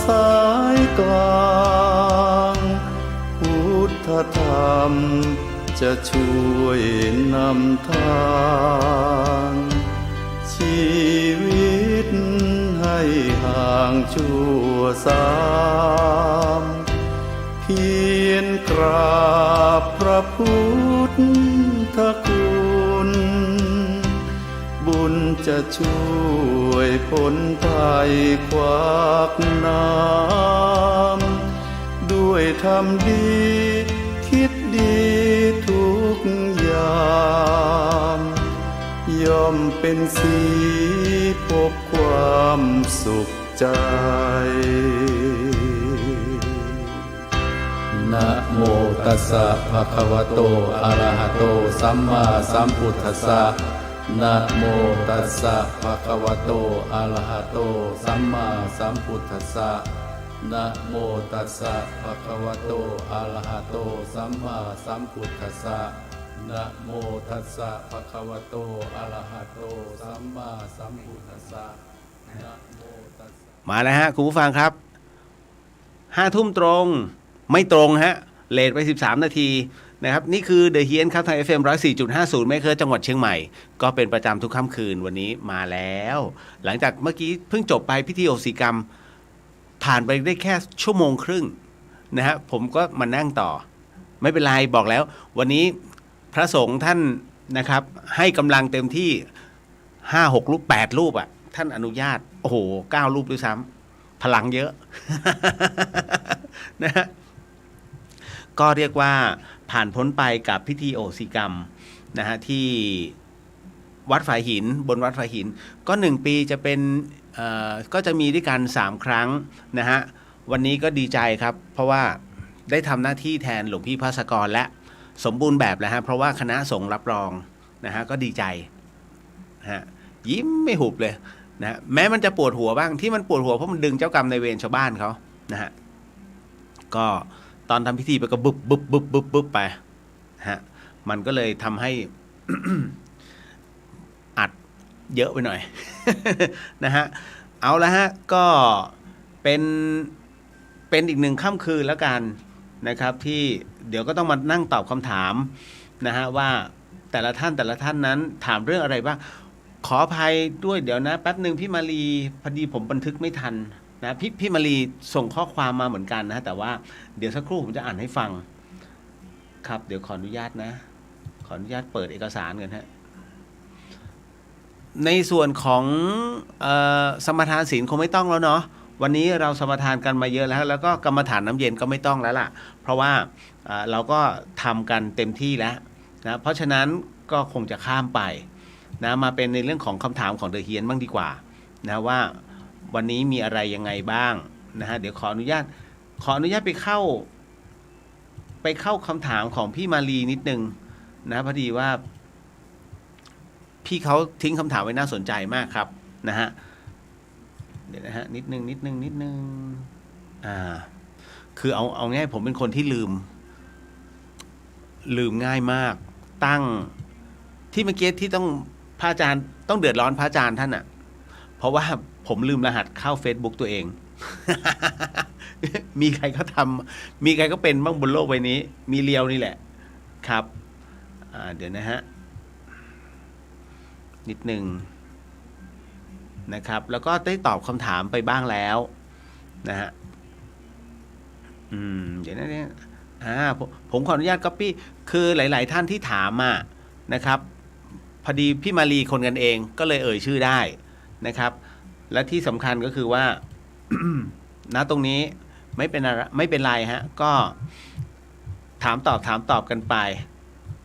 สายกลางพุทธธรรมจะช่วยนำทางชีวิตให้ห่างชั่วสามเพียรกราบพระพุทธคุณบุญจะช่วยพ้นภัยควักน้ำด้วยทำดีคิดดีทุกอย่างย่อมเป็นสีพบความสุขใจนะโมตัสสะภะคะวะโตอะระหะโตสัมมาสัมพุทธัสสะนะโมตัสสะภะคะวะโตอะระหะโตสัมมาสัมพุทธัสสะนะโมตัสสะภะคะวะโตอะระหะโตสัมมาสัมพุทธัสสะนะโมตัสสะภะคะวะโตอะระหะโตสัมมาสัมพุทธัสสะนะโมตัสสะมาแล้วฮะคุณผู้ฟังครับ5 ทุ่มตรงไม่ตรงฮะเลทไป13 นาทีนะครับนี่คือเดอะเฮียนครับทาง FM 104.50เมกะเฮิรตซ์จังหวัดเชียงใหม่ก็เป็นประจำทุกค่ำคืนวันนี้มาแล้วหลังจากเมื่อกี้เพิ่งจบไปพิธีโอสิกรรมผ่านไปได้แค่ชั่วโมงครึ่งนะฮะผมก็มานั่งต่อไม่เป็นไรบอกแล้ววันนี้พระสงฆ์ท่านนะครับให้กำลังเต็มที่5-6 รูป8 รูปอ่ะท่านอนุญาตโอ้โห9 รูปด้วยซ้ำพลังเยอะ นะฮะก็เรียกว่าผ่านพ้นไปกับพิธีโอสิกรรมนะฮะที่วัดฝายหินบนวัดฝายหินก็1 ปีจะเป็นก็จะมีด้วยกัน3 ครั้งนะฮะวันนี้ก็ดีใจครับเพราะว่าได้ทำหน้าที่แทนหลวงพี่ภาสกรและสมบูรณ์แบบแล้วฮะเพราะว่าคณะสงฆ์รับรองนะฮะก็ดีใจฮะยิ้มไม่หุบเลยนะแม้มันจะปวดหัวบ้างที่มันปวดหัวเพราะมันดึงเจ้ากรรมในเวรชาวบ้านเขานะฮะก็ตอนทำพิธีไปก็บึบไปฮะมันก็เลยทำให้ อัดเยอะไปหน่อย นะฮะเอาละฮะก็เป็นอีก1 ค่ำคืนแล้วกันนะครับที่เดี๋ยวก็ต้องมานั่งตอบคำถามนะฮะว่าแต่ละท่านนั้นถามเรื่องอะไรบ้างขออภัยด้วยเดี๋ยวนะแป๊บหนึ่งพี่มาลีพอดีผมบันทึกไม่ทันนะพี่มาลีส่งข้อความมาเหมือนกันนะแต่ว่าเดี๋ยวสักครู่ผมจะอ่านให้ฟังครับเดี๋ยวขออนุญาตนะขออนุญาตเปิดเอกสารกันฮะในส่วนของสมทานศีลคงไม่ต้องแล้วเนาะวันนี้เราสมทานกันมาเยอะแล้วก็กรรมฐานน้ำเย็นก็ไม่ต้องแล้วล่ะเพราะว่าเราก็ทำกันเต็มที่แล้วนะเพราะฉะนั้นก็คงจะข้ามไปนะมาเป็นในเรื่องของคำถามของเดอะเฮียนบ้างดีกว่านะว่าวันนี้มีอะไรยังไงบ้างนะฮะเดี๋ยวขออนุญาตไปเข้าคำถามของพี่มาลีนิดนึงนะพอดีว่าพี่เขาทิ้งคำถามไว้น่าสนใจมากครับนะฮะเดี๋ยวนะฮะนิดนึงคือเอาง่ายผมเป็นคนที่ลืมง่ายมากตั้งที่เมื่อกี้ที่ต้องพระอาจารย์ต้องเดือดร้อนพระอาจารย์ท่านอ่ะเพราะว่าผมลืมรหัสเข้า Facebook ตัวเอง มีใครเขาทำมีใครก็เป็นบ้างบนโลกใบนี้มีเลียวนี่แหละครับเดี๋ยวนะฮะนิดนึงนะครับแล้วก็ได้ตอบคำถามไปบ้างแล้วนะฮะเดี๋ยวนะเนี่ยผมขออนุญาตก๊อปปี้คือหลายๆท่านที่ถามมานะครับพอดีพี่มาลีคนกันเองก็เลยเอ่ยชื่อได้นะครับและที่สำคัญก็คือว่า ณตรงนี้ไม่เป็นไรฮะก็ถามตอบกันไป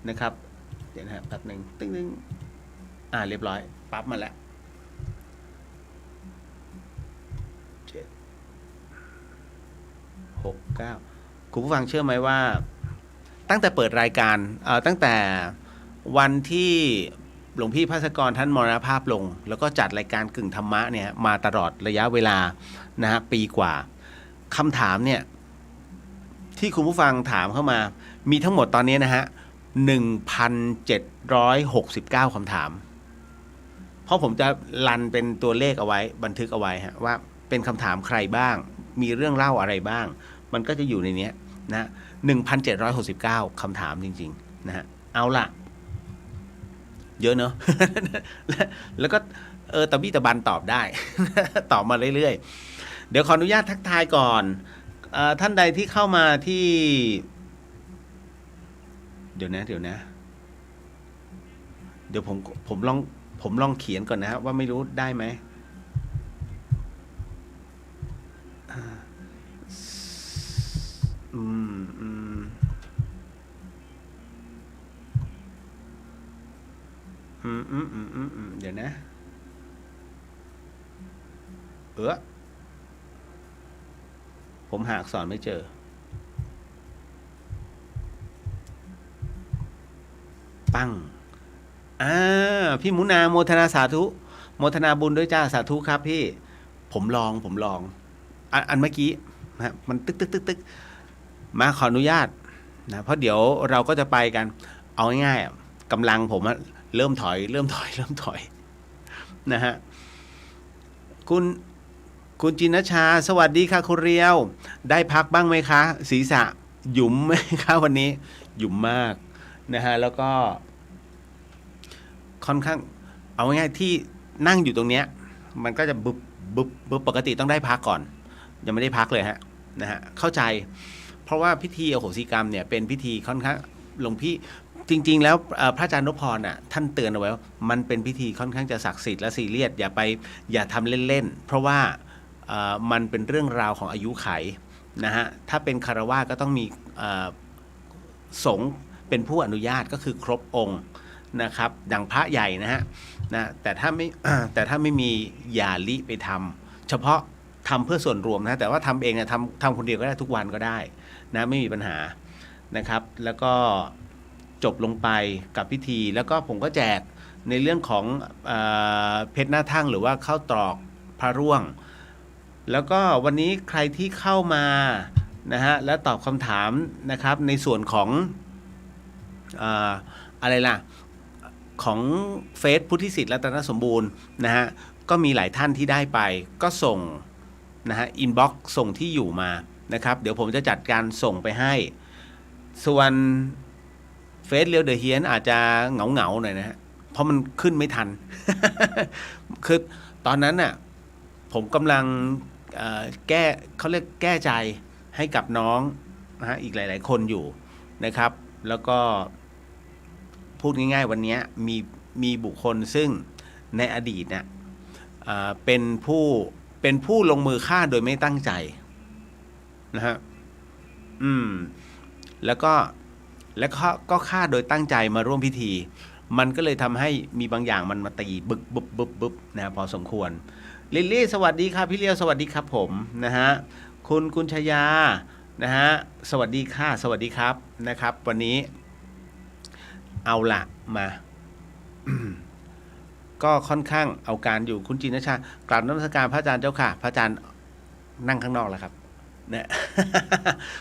นะครับเดี๋ยวนะฮะแป๊บนึงตึ้งเรียบร้อยปั๊บมาแล้ว7 6 9คุณผู้ฟังเชื่อไหมว่าตั้งแต่เปิดรายการตั้งแต่วันที่หลวงพี่ภาสกรท่านมรณภาพลงแล้วก็จัดรายการกึ่งธรรมะเนี่ยมาตลอดระยะเวลานะฮะปีกว่าคำถามเนี่ยที่คุณผู้ฟังถามเข้ามามีทั้งหมดตอนนี้นะฮะ 1,769 คำถามเพราะผมจะรันเป็นตัวเลขเอาไว้บันทึกเอาไว้ฮะว่าเป็นคำถามใครบ้าง มีเรื่องเล่าอะไรบ้าง มันก็จะอยู่ในเนี้ยนะ 1,769 คำถามจริงๆนะฮะเอาล่ะเยอะเนอะ แล้วก็ตะบี้ตะบันตอบได้ ตอบมาเรื่อยๆเดี๋ยวขออนุญาตทักทายก่อนท่านใดที่เข้ามาที่ เดี๋ยวนะเดี๋ยวผมลองเขียนก่อนนะครับว่าไม่รู้ได้ไหมเดี๋ยวนะผมหาอักษรไม่เจอปังพี่มุนาโมทนาสาธุโมทนาบุญด้วยจ้าสาธุครับพี่ผมลองอันเมื่อกี้นะมันตึกมาขออนุญาตนะเพราะเดี๋ยวเราก็จะไปกันเอาง่ายๆกำลังผมเริ่มถอยนะฮะคุณจินชาสวัสดีค่ะคุณเรียวได้พักบ้างไหมคะศีรษะหยุมไหมคะวันนี้หยุมมากนะฮะแล้วก็ค่อนข้างเอาง่ายๆที่นั่งอยู่ตรงเนี้ยมันก็จะบึบปกติต้องได้พักก่อนยังไม่ได้พักเลยฮะนะฮะเข้าใจเพราะว่าพิธีอโหสิกรรมเนี่ยเป็นพิธีค่อนข้างหลวงพี่จริงๆแล้วพระอาจารย์นพพรท่านเตือนเอาไว้ว่ามันเป็นพิธีค่อนข้างจะศักดิ์สิทธิ์และซีเรียสอย่าทำเล่นๆเพราะว่ามันเป็นเรื่องราวของอายุไขนะฮะถ้าเป็นคฤหัสถ์ก็ต้องมีสงฆ์เป็นผู้อนุญาตก็คือครบองค์นะครับดังพระใหญ่นะฮะนะแต่ถ้าไม่มีอย่าลิไปทำเฉพาะทำเพื่อส่วนรวมนะแต่ว่าทำเองทำคนเดียวก็ได้ทุกวันก็ได้นะไม่มีปัญหานะครับแล้วก็จบลงไปกับพิธีแล้วก็ผมก็แจกในเรื่องของเพชรหน้าทั่งหรือว่าข้าวตอกพระร่วงแล้วก็วันนี้ใครที่เข้ามานะฮะและตอบคำถามนะครับในส่วนของอะไรล่ะของเฟซพุทธิสิทธิ์รัตนสมบูรณ์นะฮะก็มีหลายท่านที่ได้ไปก็ส่งนะฮะอินบ็อกซ์ส่งที่อยู่มานะครับเดี๋ยวผมจะจัดการส่งไปให้ส่วนเฟซเรียวเดอะเฮียนอาจจะเหงาหน่อยนะฮะเพราะมันขึ้นไม่ทัน คือตอนนั้นน่ะผมกำลังเขาเรียกแก้ใจให้กับน้องนะฮะอีกหลายๆคนอยู่นะครับแล้วก็พูดง่ายๆวันนี้มีบุคคลซึ่งในอดีตเนี่ยเป็นผู้ลงมือฆ่าโดยไม่ตั้งใจนะฮะแล้วก็ฆ่าโดยตั้งใจมาร่วมพิธีมันก็เลยทำให้มีบางอย่างมันมาตีบึบนะพอสมควรลิลลี่สวัสดีครับพี่เลี้ยวสวัสดีครับผมนะฮะคุณชยานะฮะสวัสดีค่ะสวัสดีครับนะครับวันนี้เอาละมา ก็ค่อนข้างเอาการอยู่คุณจินชากราบนมัสการพระอาจารย์เจ้าค่ะพระอาจารย์นั่งข้างนอกแล้วครับเนี่ย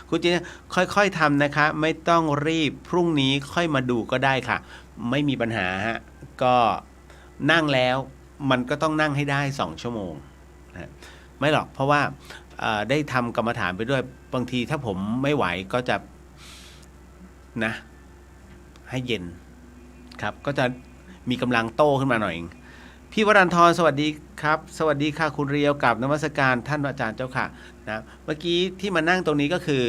คุณจินค่อยๆทำนะคะไม่ต้องรีบพรุ่งนี้ค่อยมาดูก็ได้ค่ะไม่มีปัญหาฮะก็นั่งแล้วมันก็ต้องนั่งให้ได้2 ชั่วโมงนะไม่หรอกเพราะว่าได้ทำกรรมฐานไปด้วยบางทีถ้าผมไม่ไหวก็จะนะให้เย็นครับก็จะมีกำลังโตขึ้นมาหน่อยพี่วรันทรสวัสดีครับสวัสดีค่ะคุณเรียวกับนมัสการท่านอาจารย์เจ้าค่ะนะเมื่อกี้ที่มานั่งตรงนี้ก็คือ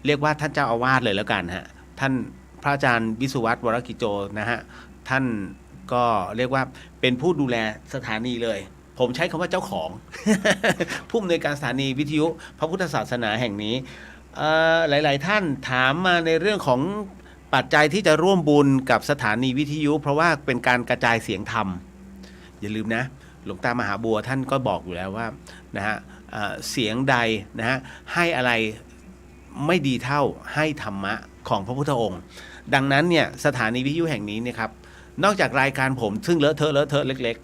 เรียกว่าท่านเจ้าอาวาสเลยแล้วกันฮะท่านพระอาจารย์วิสุวัตรวรกิจโจนะฮะท่านก็เรียกว่าเป็นผู้ดูแลสถานีเลยผมใช้คำว่าเจ้าของ ผู้อำนวยการสถานีวิทยุพระพุทธศาสนาแห่งนี้หลายๆท่านถามมาในเรื่องของปัจจัยที่จะร่วมบุญกับสถานีวิทยุเพราะว่าเป็นการกระจายเสียงธรรมอย่าลืมนะหลวงตามหาบัวท่านก็บอกอยู่แล้วว่านะฮะเสียงใดนะฮะให้อะไรไม่ดีเท่าให้ธรรมะของพระพุทธองค์ดังนั้นเนี่ยสถานีวิทยุแห่งนี้เนี่ยครับนอกจากรายการผมซึ่งเลอะเทอะเล็ก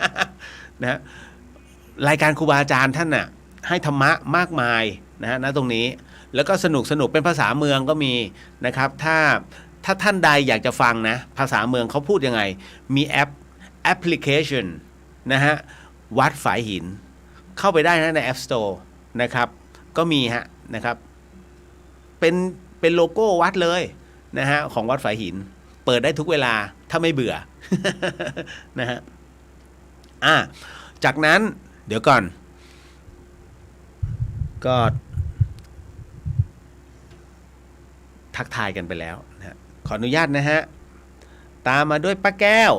ๆ นะฮะรายการครูบาอาจารย์ท่านน่ะให้ธรรมะมากมายนะฮะณตรงนี้แล้วก็สนุกเป็นภาษาเมืองก็มีนะครับถ้าท่านใดอยากจะฟังนะภาษาเมืองเขาพูดยังไงมีแอปพลิเคชันนะฮะวัดฝายหิน เข้าไปได้นะใน App Store นะครับก็มีฮะนะครับเป็นโลโก้วัดเลยนะฮะของวัดฝายหินเปิดได้ทุกเวลาถ้าไม่เบื่อ นะฮะจากนั้นเดี๋ยวก่อนก็ทักทายกันไปแล้วนะฮะขออนุญาตนะฮะตามมาด้วยป้าแก้ว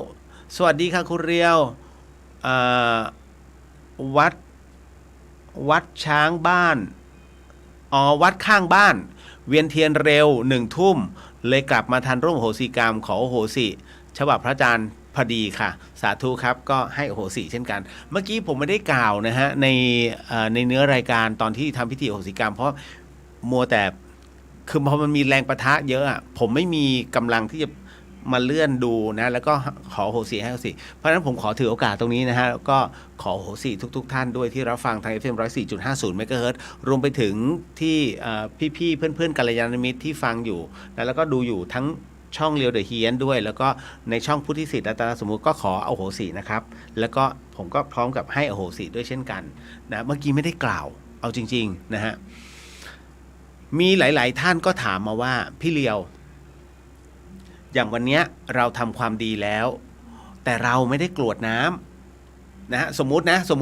สวัสดีค่ะคุณเรียววัดช้างบ้านวัดข้างบ้านเวียนเทียนเร็ว1 ทุ่มเลยกลับมาทันร่วมโหสิกรรมขอโหสิฉบับพระอาจารย์พอดีค่ะสาธุครับก็ให้โหสิเช่นกันเมื่อกี้ผมไม่ได้กล่าวนะฮะในเนื้อรายการตอนที่ทำพิธีโหสิกรรมเพราะมัวแต่คือพอมันมีแรงปะทะเยอะผมไม่มีกำลังที่จะมาเลื่อนดูนะแล้วก็ขอโหสิให้โหสิเพราะฉะนั้นผมขอถือโอกาสตรงนี้นะฮะแล้วก็ขอโหสิทุกท่านด้วยที่รับฟังทาง FM 104.50 เมกะเฮิรตซ์รวมไปถึงที่พี่ๆเพื่อนๆกัลยาณมิตรที่ฟังอยู่นะแล้วก็ดูอยู่ทั้งช่องเรียวเดอะเฮียนด้วยแล้วก็ในช่องพุทธิสิทธิ์รัตนสมมุติก็ขออโหสินะครับแล้วก็ผมก็พร้อมกับให้อโหสิด้วยเช่นกันนะเมื่อกี้ไม่ได้กล่าวเอาจริงๆนะฮะมีหลายๆท่านก็ถามมาว่าพี่เลียวอย่างวันนี้เราทำความดีแล้วแต่เราไม่ได้กรวดน้ำนะฮะสมมุ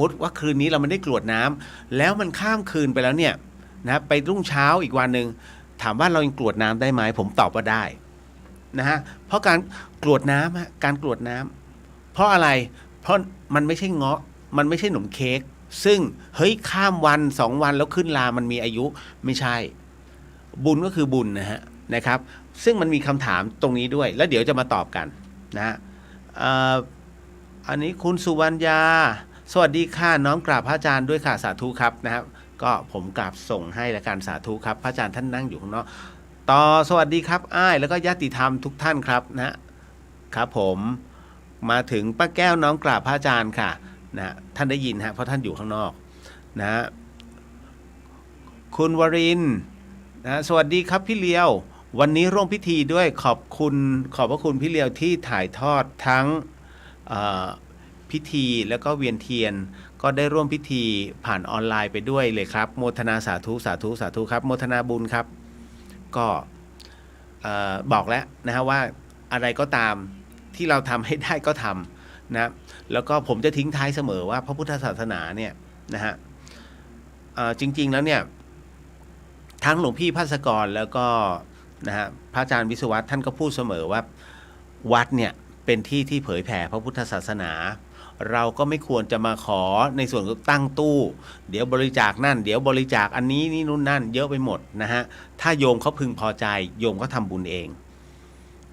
ติว่าคืนนี้เราไม่ได้กรวดน้ำแล้วมันข้ามคืนไปแล้วเนี่ยนะไปรุ่งเช้าอีกวันหนึ่งถามว่าเรายังกรวดน้ำได้ไหมผมตอบว่าได้นะฮะเพราะการกรวดน้ำการกรวดน้ำเพราะอะไรเพราะมันไม่ใช่เงาะมันไม่ใช่ขนมเค้กซึ่งเฮ้ยข้ามวัน2 วันแล้วขึ้นลามันมีอายุไม่ใช่บุญก็คือบุญนะครับซึ่งมันมีคำถามตรงนี้ด้วยแล้วเดี๋ยวจะมาตอบกันนะอันนี้คุณสุวรรณยาสวัสดีค่ะน้องกราบพระอาจารย์ด้วยค่ะสาธุครับนะครับก็ผมกราบส่งให้ละกันสาธุครับพระอาจารย์ท่านนั่งอยู่ข้างนอกต่อสวัสดีครับอ้ายแล้วก็ญาติธรรมทุกท่านครับนะครับผมมาถึงป้าแก้วน้องกราบพระอาจารย์ค่ะนะท่านได้ยินฮะเพราะท่านอยู่ข้างนอกนะคุณวรินทร์นะสวัสดีครับพี่เลียววันนี้ร่วมพิธีด้วยขอบพระคุณพี่เลียวที่ถ่ายทอดทั้งพิธีแล้วก็เวียนเทียนก็ได้ร่วมพิธีผ่านออนไลน์ไปด้วยเลยครับโมทนาสาธุสาธุสาธุครับโมทนาบุญครับก็บอกแล้วนะฮะว่าอะไรก็ตามที่เราทำให้ได้ก็ทำนะแล้วก็ผมจะทิ้งท้ายเสมอว่าพระพุทธศาสนาเนี่ยนะฮะจริงๆแล้วเนี่ยทั้งหลวงพี่ภาสกรแล้วก็นะฮะพระอาจารย์วิศวัตท่านก็พูดเสมอว่าวัดเนี่ยเป็นที่ที่เผยแผ่พระพุทธศาสนาเราก็ไม่ควรจะมาขอในส่วนตั้งตู้เดี๋ยวบริจาคนั่นเดี๋ยวบริจาคอันนี้นี่นู่นนั่นเยอะไปหมดนะฮะถ้าโยมเขาพึงพอใจโยมก็ทำบุญเอง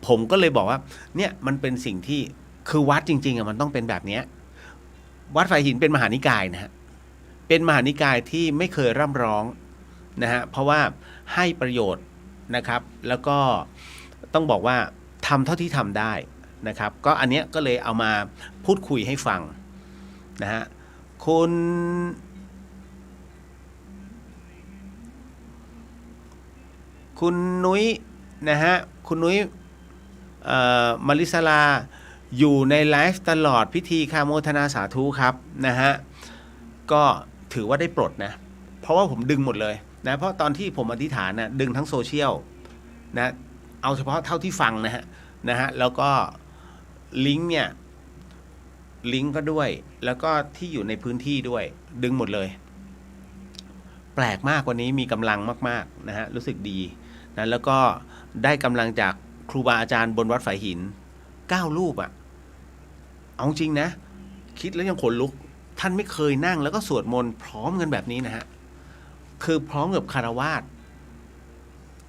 ผมก็เลยบอกว่าเนี่ยมันเป็นสิ่งที่คือวัดจริงๆมันต้องเป็นแบบนี้วัดฝายหินเป็นมหานิกายนะฮะเป็นมหานิกายที่ไม่เคยร่ำร้องนะฮะเพราะว่าให้ประโยชน์นะครับแล้วก็ต้องบอกว่าทำเท่าที่ทำได้นะครับก็อันเนี้ยก็เลยเอามาพูดคุยให้ฟังนะฮะคุณนุ้ยนะฮะคุณนุ้ยมาริสลาอยู่ในไลฟ์ตลอดพิธีคาโมทนาสาธุครับนะฮะก็ถือว่าได้ปลดนะเพราะว่าผมดึงหมดเลยนะเพราะตอนที่ผมอธิษฐานนะดึงทั้งโซเชียลนะเอาเฉพาะเท่าที่ฟังนะฮะแล้วก็ลิงก์เนี่ยลิงก์ก็ด้วยแล้วก็ที่อยู่ในพื้นที่ด้วยดึงหมดเลยแปลกมากกว่านี้มีกำลังมากๆนะฮะรู้สึกดีนะแล้วก็ได้กำลังจากครูบาอาจารย์บนวัดฝายหิน9 รูปเอาจริงนะคิดแล้วยังขนลุกท่านไม่เคยนั่งแล้วก็สวดมนต์พร้อมกันแบบนี้นะฮะคือพร้อมกับคารวาส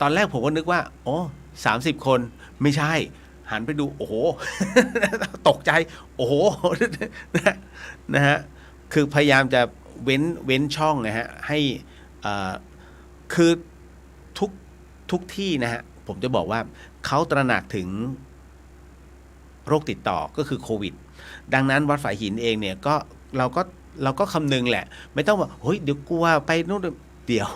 ตอนแรกผมก็นึกว่าโอ้30 คนไม่ใช่หันไปดูโอ้โห ตกใจโอ้โห นะฮะคือพยายามจะเว้นช่องนะฮะให้คือทุกที่นะฮะผมจะบอกว่าเขาตระหนักถึงโรคติดต่อก็คือโควิดดังนั้นวัดฝายหินเองเนี่ยก็เราก็คำนึงแหละไม่ต้องว่าเฮ้ยเดี๋ยวกลัวไปนู่นเดี๋ยว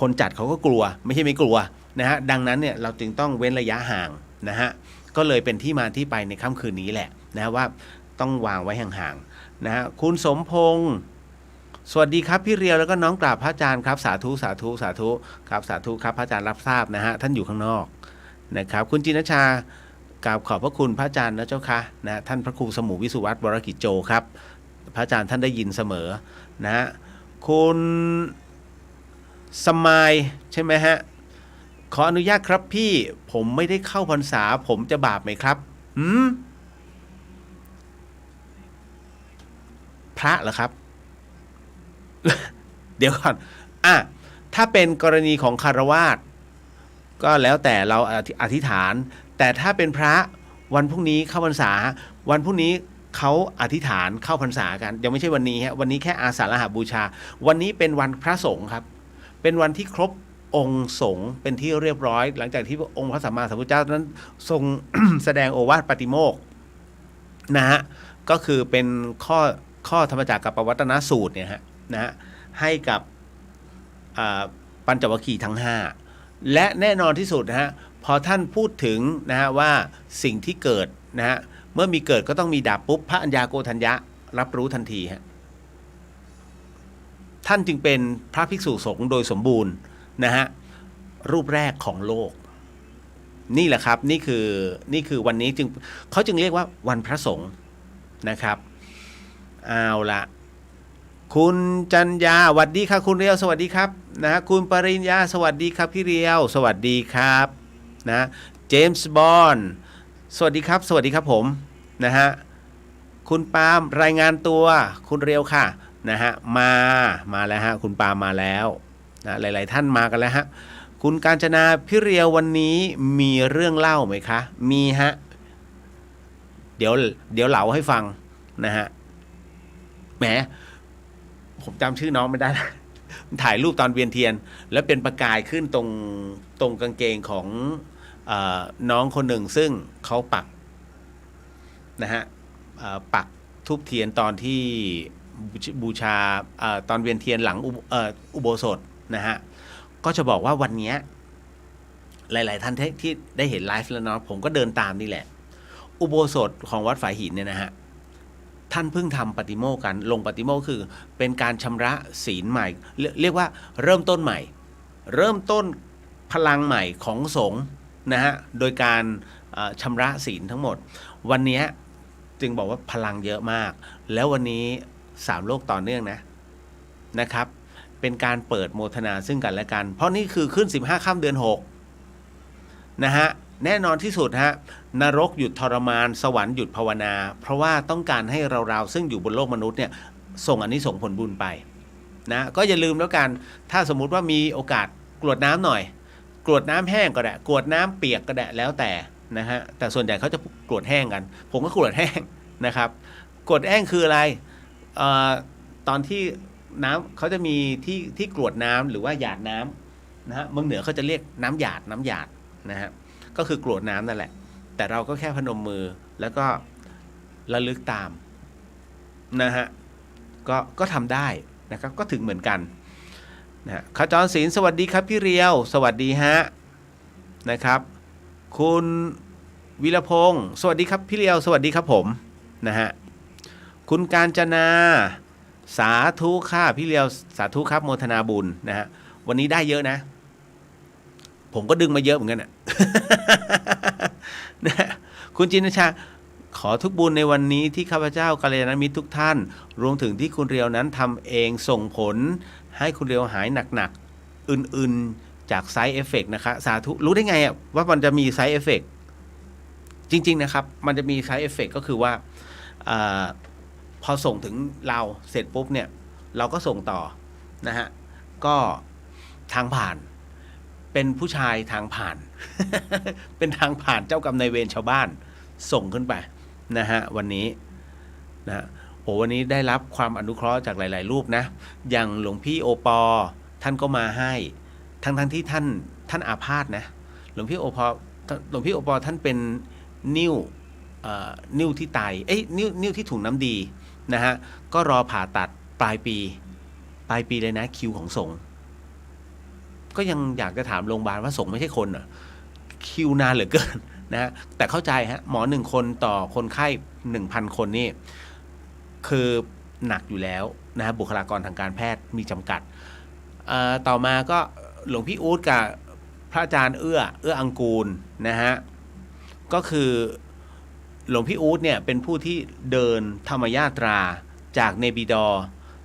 คนจัดเขาก็กลัวไม่ใช่ไม่กลัวนะฮะดังนั้นเนี่ยเราจึงต้องเว้นระยะห่างนะฮะก็เลยเป็นที่มาที่ไปในค่ำคืนนี้แหละนะว่าต้องวางไว้ห่างๆนะฮะคุณสมพงษ์ สวัสดีครับพี่เรียวแล้วก็น้องกราบพระอาจารย์ครับสาธุสาธุสาธุครับสาธุครับพระอาจารย์รับทราบนะฮะท่านอยู่ข้างนอกนะครับคุณจินชากราบขอบพระคุณพระอาจารย์นะเจ้าค่ะนะท่านพระครูสมุวิสุวัตรวรกิจโจครับพระอาจารย์ท่านได้ยินเสมอนะฮะคุณสมายใช่ไหมฮะขออนุญาตครับพี่ผมไม่ได้เข้าพรรษาผมจะบาปไหมครับพระเหรอครับ เดี๋ยวก่อนถ้าเป็นกรณีของคฤหัสถ์ก็แล้วแต่เราอธิษฐานแต่ถ้าเป็นพระวันพรุ่งนี้เข้าพรรษาวันพรุ่งนี้เขาอธิษฐานเข้าพรรษากันยังไม่ใช่วันนี้ฮะวันนี้แค่อาสาฬหบูชาวันนี้เป็นวันพระสงฆ์ครับเป็นวันที่ครบองค์สงฆ์เป็นที่เรียบร้อยหลังจากที่องค์พระสัมมาสัมพุทธเจ้านั้นทรง แสดงโอวาทปาติโมกข์นะฮะก็คือเป็นข้อธรรมจักรกับปวัตตนสูตรเนี่ยฮะนะฮะให้กับปัญจวัคคีย์ทั้ง5และแน่นอนที่สุดนะฮะพอท่านพูดถึงนะฮะว่าสิ่งที่เกิดนะฮะเมื่อมีเกิดก็ต้องมีดับปุ๊บพระอัญญาโกฏัญญะรับรู้ทันทีฮะท่านจึงเป็นพระภิกษุสงฆ์โดยสมบูรณ์นะฮะรูปแรกของโลกนี่แหละครับนี่คือวันนี้เขาจึงเรียกว่าวันพระสงฆ์นะครับเอาละคุณจันยาสวัสดีครับคุณเรียวสวัสดีครับนะคุณปริญญาสวัสดีครับพี่เรียวสวัสดีครับนะเจมส์บอนด์สวัสดีครับสวัสดีครับผมนะฮะคุณปาล์มรายงานตัวคุณเรียวค่ะนะฮะมาแล้วฮะคุณปาล์มมาแล้วนะหลายๆท่านมากันแล้วฮะคุณกาญจนาพี่เรียววันนี้มีเรื่องเล่าไหมคะมีฮะเดี๋ยวเล่าให้ฟังนะฮะแหมผมจำชื่อน้องไม่ได้แล้วถ่ายรูปตอนเวียนเทียนแล้วเป็นประกายขึ้นตรงกางเกงของน้องคนหนึ่งซึ่งเขาปักนะฮะปักทูปเทียนตอนที่บูชาตอนเวียนเทียนหลังอุโบสถนะฮะก็จะบอกว่าวันนี้หลายๆท่านที่ได้เห็นไลฟ์แล้วเนาะผมก็เดินตามนี่แหละอุโบสถของวัดฝายหินเนี่ยนะฮะท่านเพิ่งทำปฏิโมกข์กันลงปฏิโมกข์คือเป็นการชำระศีลใหม่เรียกว่าเริ่มต้นใหม่เริ่มต้นพลังใหม่ของสงฆ์นะฮะโดยการชำระศีลทั้งหมดวันนี้จึงบอกว่าพลังเยอะมากแล้ววันนี้3โลกต่อเนื่องนะครับเป็นการเปิดโมทนาซึ่งกันและกันเพราะนี่คือขึ้น15ค่ำเดือน6นะฮะแน่นอนที่สุดฮะนรกหยุดทรมานสวรรค์หยุดภาวนาเพราะว่าต้องการให้เราซึ่งอยู่บนโลกมนุษย์เนี่ยส่งอานิสงส์ผลบุญไปนะก็อย่าลืมแล้วกันถ้าสมมุติว่ามีโอกาสกรวดน้ำหน่อยกรวดน้ำแห้งก็ได้กรวดน้ำเปียกก็ได้แล้วแต่นะฮะแต่ส่วนใหญ่เขาจะกรวดแห้งกันผมก็กรวดแห้งนะครับกรวดแห้งคืออะไรตอนที่น้ำเขาจะมีที่กรวดน้ำหรือว่าหยาดน้ำนะฮะเมืองเหนือเขาจะเรียกน้ำหยาดนะฮะก็คือกรวดน้ำนั่นแหละแต่เราก็แค่พนมมือแล้วก็ระลึกตามนะฮะก็ทำได้นะครับก็ถึงเหมือนกันนะขจรศิลป์สวัสดีครับพี่เรียวสวัสดีฮะนะครับคุณวิรพงศ์สวัสดีครับพี่เรียวสวัสดีครับผมนะฮะคุณกาญจนาสาธุค่ะพี่เรียวสาธุครับโมทนาบุญนะฮะวันนี้ได้เยอะนะผมก็ดึงมาเยอะเหมือนกันนะ คุณจินชาขอทุกบุญในวันนี้ที่ข้าพเจ้ากัลยาณมิตรทุกท่านรวมถึงที่คุณเรียวนั้นทำเองส่งผลให้คุณเรียวหายหนักๆอื่นๆจากไซด์เอฟเฟกต์นะคะสาธุรู้ได้ไงว่ามันจะมีไซด์เอฟเฟกต์จริงๆนะครับมันจะมีไซด์เอฟเฟกต์ก็คือว่าพอส่งถึงเราเสร็จปุ๊บเนี่ยเราก็ส่งต่อนะฮะก็ทางผ่านเป็นผู้ชายทางผ่าน เป็นทางผ่านเจ้ากรรมนายเวรชาวบ้านส่งขึ้นไปนะฮะวันนี้นะโอ้วันนี้ได้รับความอนุเคราะห์จากหลายๆรูปนะอย่างหลวงพี่โอปอท่านก็มาให้ทั้งที่ท่านอาพาธนะหลวงพี่โอปอท่านเป็นนิ้วที่ไตนิ้วที่ถุงน้ำดีนะฮะก็รอผ่าตัดปลายปีเลยนะคิวของสงฆ์ก็ยังอยากจะถามโรงพยาบาลว่าสงฆ์ไม่ใช่คนเหรอคิวนานเหลือเกินนะฮะแต่เข้าใจฮะหมอ1 คนต่อคนไข้ 1,000 คนนี่คือหนักอยู่แล้ว นะฮะบุคลากรทางการแพทย์มีจำกัดต่อมาก็หลวงพี่อู๊ดกับพระอาจารย์เอื้ออังกูลนะฮะก็คือหลวงพี่อู๊ดเนี่ยเป็นผู้ที่เดินธรรมยาตราจากเนปิดอร์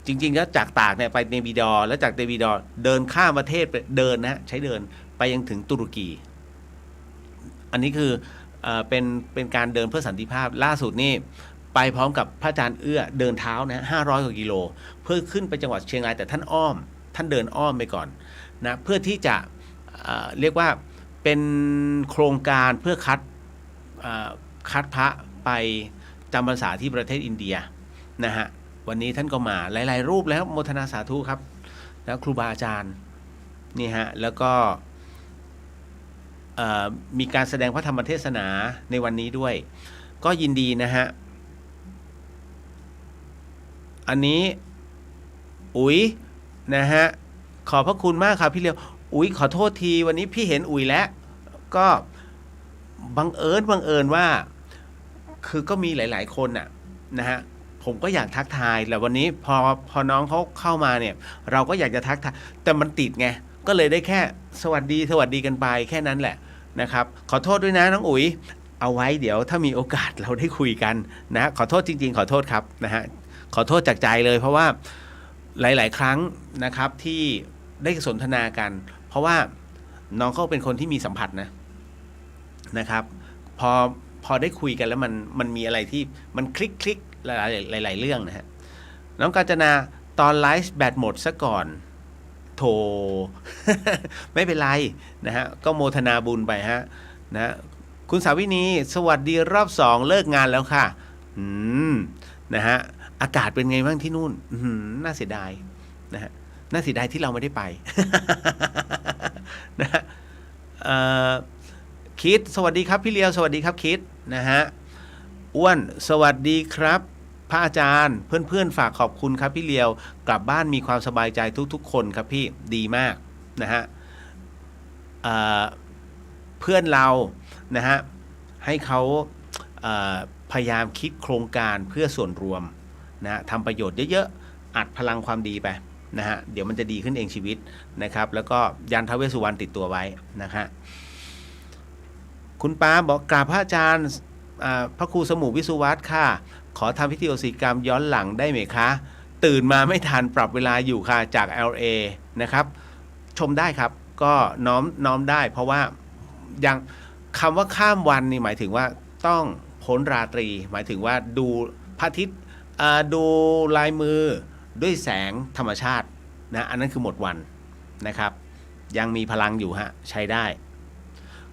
จริงๆแล้วจากตากเนี่ยไปเนปิดอร์แล้วจากเนปิดอร์เดินข้ามประเทศเดินนะใช้เดินไปยังถึงตุรกีอันนี้คือเป็นการเดินเพื่อสันติภาพล่าสุดนี่ไปพร้อมกับพระอาจารย์เอื้อเดินเท้านะ500 กว่ากิโลเพื่อขึ้นไปจังหวัดเชียงรายแต่ท่านเดินอ้อมไปก่อนนะเพื่อที่จะเรียกว่าเป็นโครงการเพื่อคัดพระไปจำพรรษาที่ประเทศอินเดียนะฮะวันนี้ท่านก็มาหลายๆรูปแล้วโมทนาสาธุครับแล้วครูบาอาจารย์นี่ฮะแล้วก็มีการแสดงพระธรรมเทศนาในวันนี้ด้วยก็ยินดีนะฮะอันนี้อุ๋ยนะฮะขอบพระคุณมากครับพี่เลียวอุ๋ยขอโทษทีวันนี้พี่เห็นอุ๋ยแล้วก็บังเอิญว่าคือก็มีหลายๆคนน่ะนะฮะผมก็อยากทักทายแต่วันนี้พอน้องเขาเข้ามาเนี่ยเราก็อยากจะทักทายแต่มันติดไงก็เลยได้แค่สวัสดีกันไปแค่นั้นแหละนะครับขอโทษด้วยนะน้องอุ๋ยเอาไว้เดี๋ยวถ้ามีโอกาสเราได้คุยกันนะขอโทษจริงๆขอโทษครับนะฮะขอโทษจากใจเลยเพราะว่าหลายๆครั้งนะครับที่ได้สนทนากันเพราะว่าน้องเขาเป็นคนที่มีสัมผัสนะครับพอได้คุยกันแล้วมันมีอะไรที่มันคลิกหลายเรื่องนะฮะน้องกาญจนาตอนไลฟ์แบตหมดซะก่อนโถ ไม่เป็นไรนะฮะก็โมทนาบุญไปฮะนะคุณสาวินีสวัสดีรอบ2เลิกงานแล้วค่ะนะฮะอากาศเป็นไงบ้างที่นู่นน่าเสียดายนะฮะน่าเสียดายที่เราไม่ได้ไป นะฮะคิดสวัสดีครับพี่เลียวสวัสดีครับคิดนะฮะอ้วนสวัสดีครับพระอาจารย์เพื่อนๆฝากขอบคุณครับพี่เลียวกลับบ้านมีความสบายใจทุกๆคนครับพี่ดีมากนะฮะเพื่อนเรานะฮะให้เขาพยายามคิดโครงการเพื่อส่วนรวมนะทำประโยชน์เยอะๆอัดพลังความดีไปนะฮะเดี๋ยวมันจะดีขึ้นเองชีวิตนะครับแล้วก็ยันท้าวเวสสุวรรณติดตัวไว้นะฮะคุณป้าบอกกราบพระอาจารย์พระครูสมุวิสุวัตค่ะขอทำพิธีโอสิกรรมย้อนหลังได้ไหมคะตื่นมาไม่ทันปรับเวลาอยู่ค่ะจาก LA นะครับชมได้ครับก็น้อมได้เพราะว่ายังคำว่าข้ามวันนี่หมายถึงว่าต้องพ้นราตรีหมายถึงว่าดูพระอาทิตย์ดูลายมือด้วยแสงธรรมชาตินะอันนั้นคือหมดวันนะครับยังมีพลังอยู่ฮะใช้ได้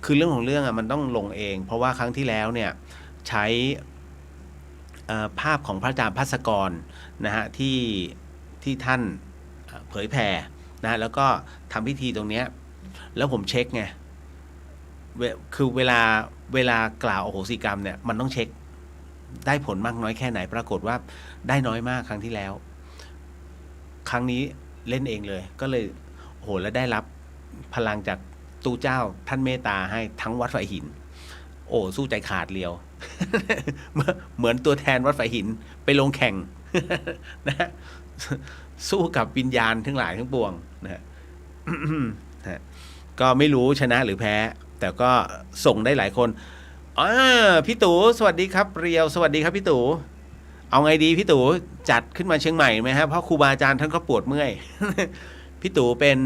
คือเรื่องของเรื่องมันต้องลงเองเพราะว่าครั้งที่แล้วเนี่ยใช้ภาพของพระอาจารย์ภัสกรนะฮะที่ท่านเผยแผ่นะแล้วก็ทำพิธีตรงเนี้ยแล้วผมเช็คไงคือเวลากล่าวอโหสิกรรมเนี่ยมันต้องเช็คได้ผลมากน้อยแค่ไหนปรากฏว่าได้น้อยมากครั้งที่แล้วครั้งนี้เล่นเองเลยก็เลยโอ้โหแล้วได้รับพลังจากตูเจ้าท่านเมตตาให้ทั้งวัดฝายหินโอ้สู้ใจขาดเลียว เหมือนตัวแทนวัดฝายหินไปลงแข่ง นะสู้กับวิญญาณทั้งหลายทั้งปวงนะ ก็ไม่รู้ชนะหรือแพ้แต่ก็ส่งได้หลายคนพี่ตู่สวัสดีครับเรียวสวัสดีครับพี่ตู่เอาไงดีพี่ตู่จัดขึ้นมาเชียงใหม่ไหมฮะเพราะครูบาอาจารย์ท่านก็ปวดเมื่อย พี่ตู่เป็น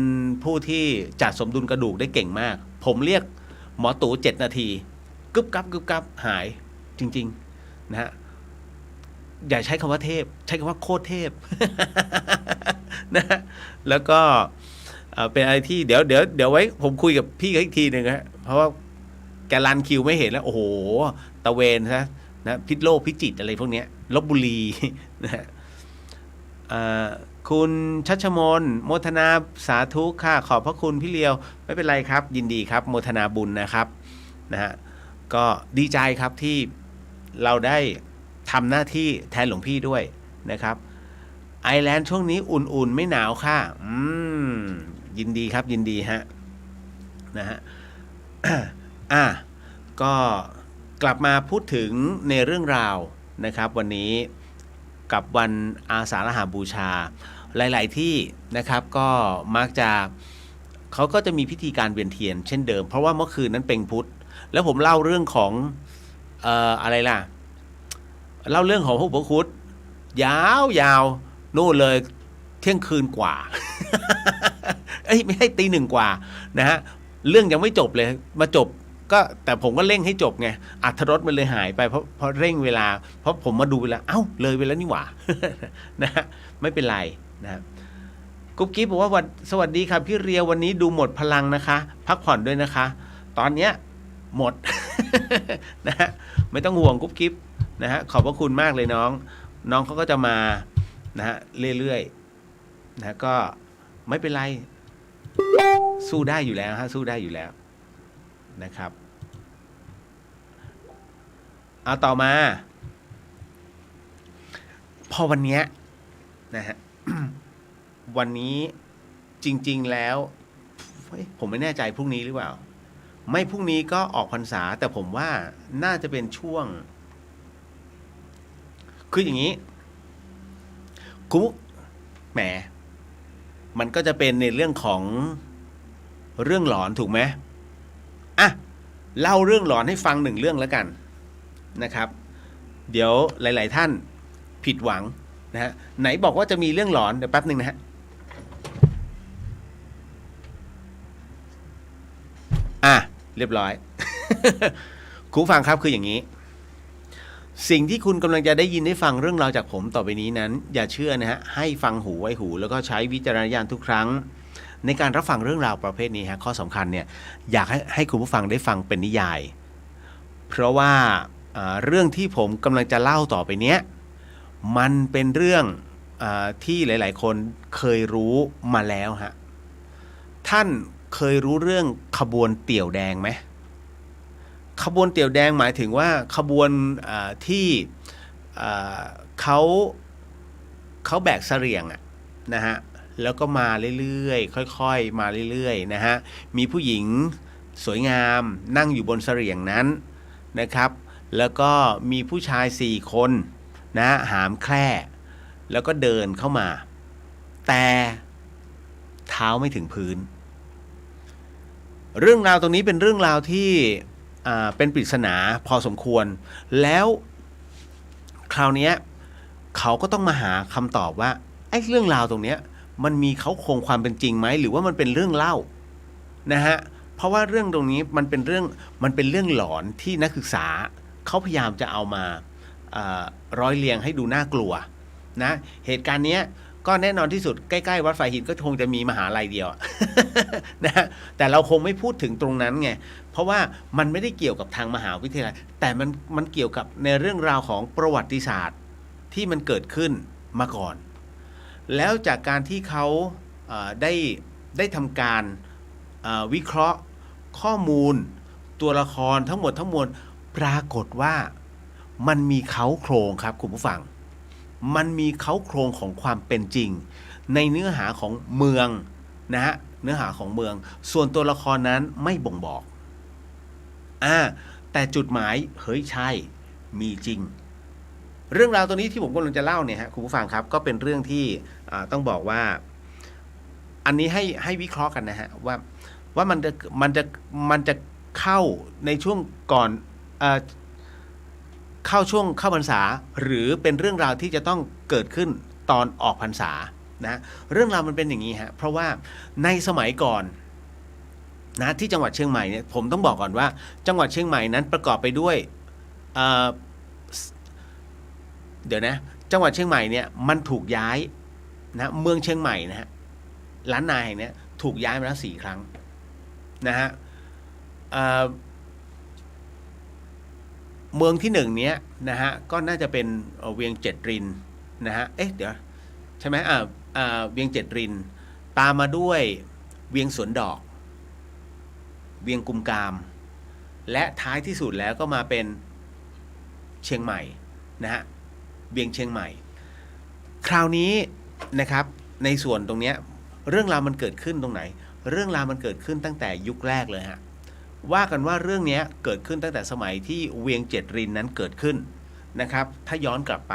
ผู้ที่จัดสมดุลกระดูกได้เก่งมากผมเรียกหมอตู่7 นาทีกึบกับหายจริงๆนะฮะอย่าใช้คำว่าเทพใช้คำว่าโคตรเทพ นะแล้วก็เป็นอะไรที่เดี๋ยวไว้ผมคุยกับพี่อีกทีหนึ่งฮะเพราะว่าแกรันคิวไม่เห็นแล้วโอ้โหตะเวนนะพิษโลกพิจิตรอะไรพวกนี้ลพบุรี นะฮะคุณชัชมนโมทนาสาธุค่ะขอบพระคุณพี่เลียวไม่เป็นไรครับยินดีครับโมทนาบุญนะครับนะฮะก็ดีใจครับที่เราได้ทำหน้าที่แทนหลวงพี่ด้วยนะครับไอร์แลนด์ช่วงนี้อุ่นๆไม่หนาวค่ะยินดีครับยินดีฮะนะฮะ ก็กลับมาพูดถึงในเรื่องราวนะครับวันนี้ กับวันอาสาฬหบูชาหลายๆที่นะครับก็มักจะเขาก็จะมีพิธีการเวียนเทียนเช่นเดิมเพราะว่าเมื่อคืนนั้นเป็นพุธแล้วผมเล่าเรื่องของอะไรล่ะเล่าเรื่องของพระอุปคุตยาวนู่นเลยเที่ยงคืนกว่า ไม่ให้ตีหนึ่งกว่านะฮะเรื่องยังไม่จบเลยมาจบก็แต่ผมก็เร่งให้จบไงอรรถรสมันเลยหายไปเพราะเร่งเวลาเพราะผมมาดูเวลาเอ้าเลยไปแล้วนี่หว่า นะฮะไม่เป็นไรนะกุ๊บกิ๊บบอกว่าสวัสดีครับพี่เรียววันนี้ดูหมดพลังนะคะพักผ่อนด้วยนะคะ ตอนเนี้ยหมด นะฮะไม่ต้องห่วงกุ๊บกิ๊บนะฮะขอบพระคุณมากเลยน้องเขาก็จะมานะฮะเรื่อยๆนะก็ไม่เป็นไรสู้ได้อยู่แล้วฮะสู้ได้อยู่แล้วนะครับเอาต่อมาพอวันนี้นะฮะ วันนี้จริงๆแล้วผมไม่แน่ใจพรุ่งนี้หรือเปล่าไม่พรุ่งนี้ก็ออกพรรษาแต่ผมว่าน่าจะเป็นช่วงคืออย่างนี้คุกแหมมันก็จะเป็นในเรื่องของเรื่องหลอนถูกไหมอ่ะเล่าเรื่องหลอนให้ฟังหนึ่งเรื่องแล้วกันนะครับเดี๋ยวหลายๆท่านผิดหวังนะฮะไหนบอกว่าจะมีเรื่องหลอนเดี๋ยวแป๊บนึงนะฮะเรียบร้อย คุณฟังครับคืออย่างนี้สิ่งที่คุณกำลังจะได้ยินได้ฟังเรื่องราวจากผมต่อไปนี้นั้นอย่าเชื่อนะฮะให้ฟังหูไว้หูแล้วก็ใช้วิจารณญาณทุกครั้งในการรับฟังเรื่องราวประเภทนี้ฮะข้อสำคัญเนี่ยอยากให้คุณผู้ฟังได้ฟังเป็นนิยายเพราะว่าเรื่องที่ผมกำลังจะเล่าต่อไปเนี้ยมันเป็นเรื่องที่หลายๆคนเคยรู้มาแล้วฮะท่านเคยรู้เรื่องขบวนเตี่ยวแดงไหมขบวนเตี่ยวแดงหมายถึงว่าขบวนที่เขาแบกเสลี่ยงนะฮะแล้วก็มาเรื่อยๆค่อยๆมาเรื่อยๆนะฮะมีผู้หญิงสวยงามนั่งอยู่บนเสลี่ยงนั้นนะครับแล้วก็มีผู้ชาย4คนนะหามแคร่แล้วก็เดินเข้ามาแต่เท้าไม่ถึงพื้นเรื่องราวตรงนี้เป็นเรื่องราวที่เป็นปริศนาพอสมควรแล้วคราวนี้เขาก็ต้องมาหาคำตอบว่าไอ้เรื่องราวตรงนี้มันมีเขาโครงความเป็นจริงไหมหรือว่ามันเป็นเรื่องเล่านะฮะเพราะว่าเรื่องตรงนี้มันเป็นเรื่องหลอนที่นักศึกษาเขาพยายามจะเอามาร้อยเรียงให้ดูน่ากลัวนะเหตุการณ์นี้ก็แน่นอนที่สุดใกล้ๆวัดฝ่ายหินก็คงจะมีมหาลัยเดียว นะแต่เราคงไม่พูดถึงตรงนั้นไงเพราะว่ามันไม่ได้เกี่ยวกับทางมหาวิทยาลัยแต่มันเกี่ยวกับในเรื่องราวของประวัติศาสตร์ที่มันเกิดขึ้นมาก่อนแล้วจากการที่เขาได้ทำการวิเคราะห์ข้อมูลตัวละครทั้งหมดทั้งมวลปรากฏว่ามันมีเค้าโครงครับคุณผู้ฟังมันมีเค้าโครงของความเป็นจริงในเนื้อหาของเมืองนะฮะเนื้อหาของเมืองส่วนตัวละครนั้นไม่บ่งบอกแต่จุดหมายเฮ้ยใช่มีจริงเรื่องราวตัวนี้ที่ผมกำลังจะเล่าเนี่ยฮะคุณผู้ฟังครับก็เป็นเรื่องที่ต้องบอกว่าอันนี้ให้วิเคราะห์กันนะฮะว่ามันจะเข้าในช่วงก่อนเข้าช่วงเข้าพรรษาหรือเป็นเรื่องราวที่จะต้องเกิดขึ้นตอนออกพรรษานะเรื่องราวมันเป็นอย่างนี้ฮะเพราะว่าในสมัยก่อนนะที่จังหวัดเชียงใหม่เนี่ยผมต้องบอกก่อนว่าจังหวัดเชียงใหม่นั้นประกอบไปด้วยเดี๋ยวนะจังหวัดเชียงใหม่เนี่ยมันถูกย้ายนะเมืองเชียงใหม่นะฮะล้านนาแห่งนี้ถูกย้ายมาแล้ว4 ครั้งนะฮะเมืองที่1เนี้ยนะฮะก็น่าจะเป็นเวียงเจ็ดรินนะฮะเดี๋ยวใช่ไหมเวียงเจ็ดรินตามมาด้วยเวียงสวนดอกเวียงกุมกามและท้ายที่สุดแล้วก็มาเป็นเชียงใหม่นะฮะเวียงเชียงใหม่คราวนี้นะครับในส่วนตรงเนี้ยเรื่องราวมันเกิดขึ้นตรงไหนเรื่องราวมันเกิดขึ้นตั้งแต่ยุคแรกเลยฮะว่ากันว่าเรื่องนี้เกิดขึ้นตั้งแต่สมัยที่เวียงเจ็ดรินนั้นเกิดขึ้นนะครับถ้าย้อนกลับไป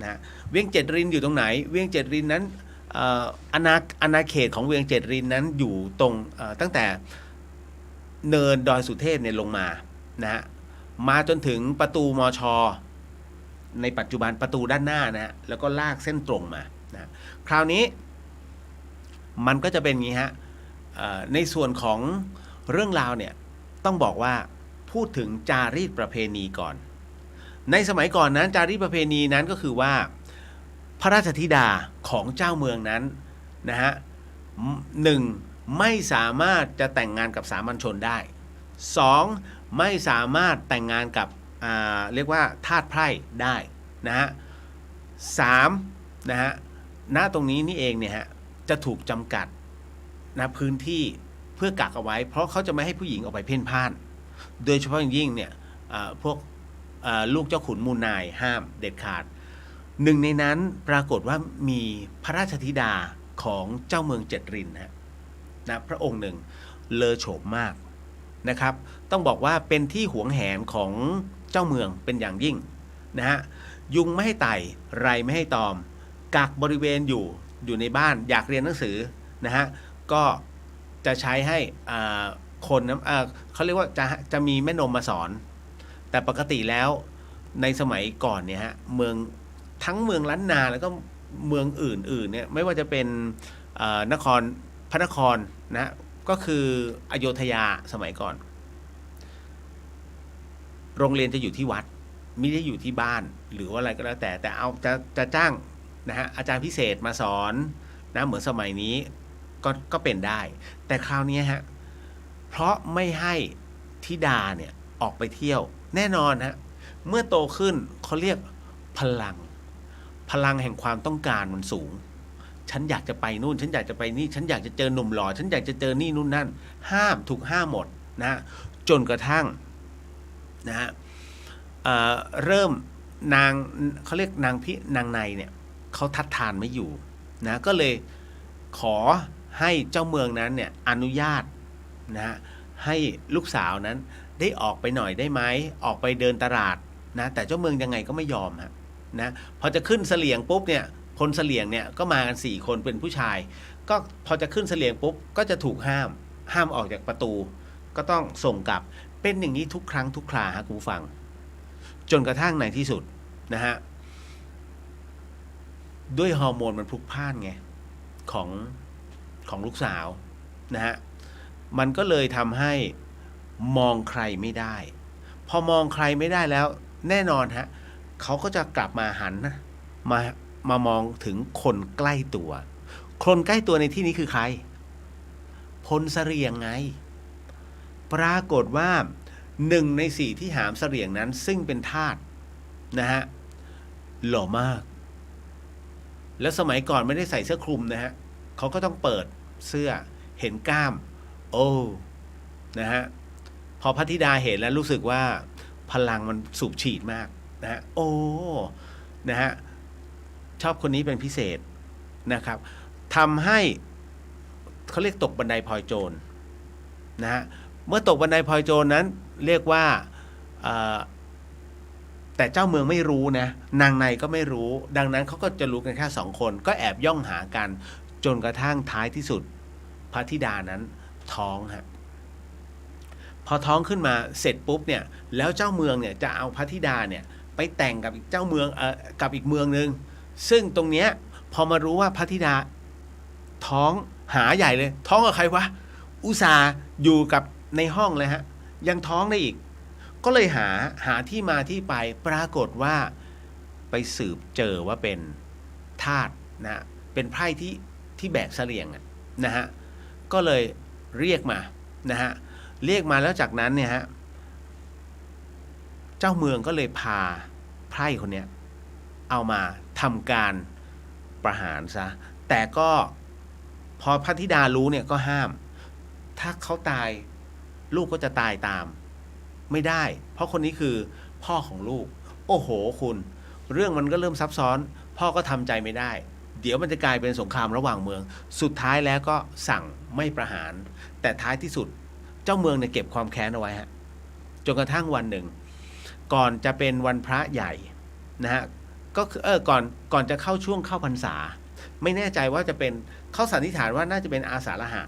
นะฮะเวียงเจ็ดรินอยู่ตรงไหนเวียงเจ็ดรินนั้นอาณาเขตของเวียงเจ็ดรินนั้นอยู่ตรงตั้งแต่เนินดอยสุเทพเนี่ยลงมานะฮะมาจนถึงประตูมช.ในปัจจุบันประตูด้านหน้านะฮะแล้วก็ลากเส้นตรงมานะคราวนี้มันก็จะเป็นอย่างนี้ฮะในส่วนของเรื่องราวเนี่ยต้องบอกว่าพูดถึงจารีตประเพณีก่อนในสมัยก่อนนั้นจารีตประเพณีนั้นก็คือว่าพระราชธิดาของเจ้าเมืองนั้นนะฮะหนึ่งไม่สามารถจะแต่งงานกับสามัญชนได้สองไม่สามารถแต่งงานกับเรียกว่าทาสไพร่ได้นะฮะสามนะฮะณตรงนี้นี่เองเนี่ยฮะจะถูกจำกัดนะพื้นที่เพื่อกักเอาไว้เพราะเขาจะไม่ให้ผู้หญิงออกไปเพ่นพ่านโดยเฉพาะอย่างยิ่งเนี่ยพวกลูกเจ้าขุนมูลนายห้ามเด็ดขาดหนึ่งในนั้นปรากฏว่ามีพระราชธิดาของเจ้าเมืองเจ็ดรินนะพระองค์หนึ่งเลอโฉมมากนะครับต้องบอกว่าเป็นที่หวงแหนของเจ้าเมืองเป็นอย่างยิ่งนะฮะยุงไม่ให้ไต่ไรไม่ให้ตอมกักบริเวณอยู่ในบ้านอยากเรียนหนังสือนะฮะก็จะใช้ให้คนเขาเรียกว่าจะมีแม่นมมาสอนแต่ปกติแล้วในสมัยก่อนเนี่ยฮะเมืองทั้งเมืองล้านนาแล้วก็เมืองอื่นเนี่ยไม่ว่าจะเป็นพระนครนะก็คืออโยธยาสมัยก่อนโรงเรียนจะอยู่ที่วัดไม่ได้อยู่ที่บ้านหรือว่าอะไรก็แล้วแต่เอาจะจ้างนะฮะอาจารย์พิเศษมาสอนนะเหมือนสมัยนี้ก็เป็นได้แต่คราวนี้ฮะเพราะไม่ให้ธิดาเนี่ยออกไปเที่ยวแน่นอนฮะเมื่อโตขึ้นเขาเรียกพลังแห่งความต้องการมันสูงฉันอยากจะไปนู่นฉันอยากจะไปนี่ฉันอยากจะเจอหนุ่มหล่อฉันอยากจะเจอนี่นู่นนั่นถูกห้ามหมดนะจนกระทั่งนะฮะเริ่มนางเขาเรียกนางในเนี่ยเขาทัดทานไม่อยู่นะก็เลยขอให้เจ้าเมืองนั้นเนี่ยอนุญาตนะให้ลูกสาวนั้นได้ออกไปหน่อยได้ไหมออกไปเดินตลาดนะแต่เจ้าเมืองยังไงก็ไม่ยอมฮะนะพอจะขึ้นเสลี่ยงปุ๊บเนี่ยคนเสลี่ยงเนี่ยก็มากัน4 คนเป็นผู้ชายก็พอจะขึ้นเสลี่ยงปุ๊บก็จะถูกห้ามออกจากประตูก็ต้องส่งกลับเป็นอย่างนี้ทุกครั้งทุกคราฮะคุณผู้ฟังจนกระทั่งในที่สุดนะฮะด้วยฮอร์โมนมันพลุกพล่านไงของลูกสาวนะฮะมันก็เลยทำให้มองใครไม่ได้พอมองใครไม่ได้แล้วแน่นอนฮะเขาก็จะกลับมาหันมามองถึงคนใกล้ตัวคนใกล้ตัวในที่นี้คือใครพลเสรียงไงปรากฏว่า1 ใน 4ที่หามเสรียงนั้นซึ่งเป็นทาสนะฮะหล่อมากแล้วสมัยก่อนไม่ได้ใส่เสื้อคลุมนะฮะเขาก็ต้องเปิดเสื้อเห็นกล้ามโอ้นะฮะพอพระธิดาเห็นแล้วรู้สึกว่าพลังมันสูบฉีดมากนะฮะโอ้นะฮะชอบคนนี้เป็นพิเศษนะครับทำให้เขาเรียกตกบันไดพลอยโจรนะฮะเมื่อตกบันไดพลอยโจรนั้นเรียกว่าแต่เจ้าเมืองไม่รู้นะนางในก็ไม่รู้ดังนั้นเขาก็จะรู้กันแค่2 คนก็แอบย่องหากันจนกระทั่งท้ายที่สุดพระธิดานั้นท้องฮะพอท้องขึ้นมาเสร็จปุ๊บเนี่ยแล้วเจ้าเมืองเนี่ยจะเอาพระธิดาเนี่ยไปแต่งกับอีกเจ้าเมืองกับอีกเมืองนึงซึ่งตรงเนี้ยพอมารู้ว่าพระธิดาท้องหาใหญ่เลยท้องกับใครวะอุตส่าห์อยู่กับในห้องเลยฮะยังท้องได้อีกก็เลยหาที่มาที่ไปปรากฏว่าไปสืบเจอว่าเป็นทาสนะเป็นไพร่ที่แบกเสลี่ยงนะฮะก็เลยเรียกมานะฮะเรียกมาแล้วจากนั้นเนี่ยฮะเจ้าเมืองก็เลยพาไพร่คนเนี้ยเอามาทำการประหารซะแต่ก็พอพระธิดารู้เนี่ยก็ห้ามถ้าเขาตายลูกก็จะตายตามไม่ได้เพราะคนนี้คือพ่อของลูกโอ้โหคุณเรื่องมันก็เริ่มซับซ้อนพ่อก็ทำใจไม่ได้เดี๋ยวมันจะกลายเป็นสงครามระหว่างเมืองสุดท้ายแล้วก็สั่งไม่ประหารแต่ท้ายที่สุดเจ้าเมืองเนี่ยเก็บความแค้นเอาไว้ฮะจนกระทั่งวันหนึ่งก่อนจะเป็นวันพระใหญ่นะฮะ ก็คือก่อนจะเข้าช่วงเข้าพรรษา ไม่แน่ใจว่าจะเป็นเขาสันนิษฐานว่าน่าจะเป็นอาสาฬหะ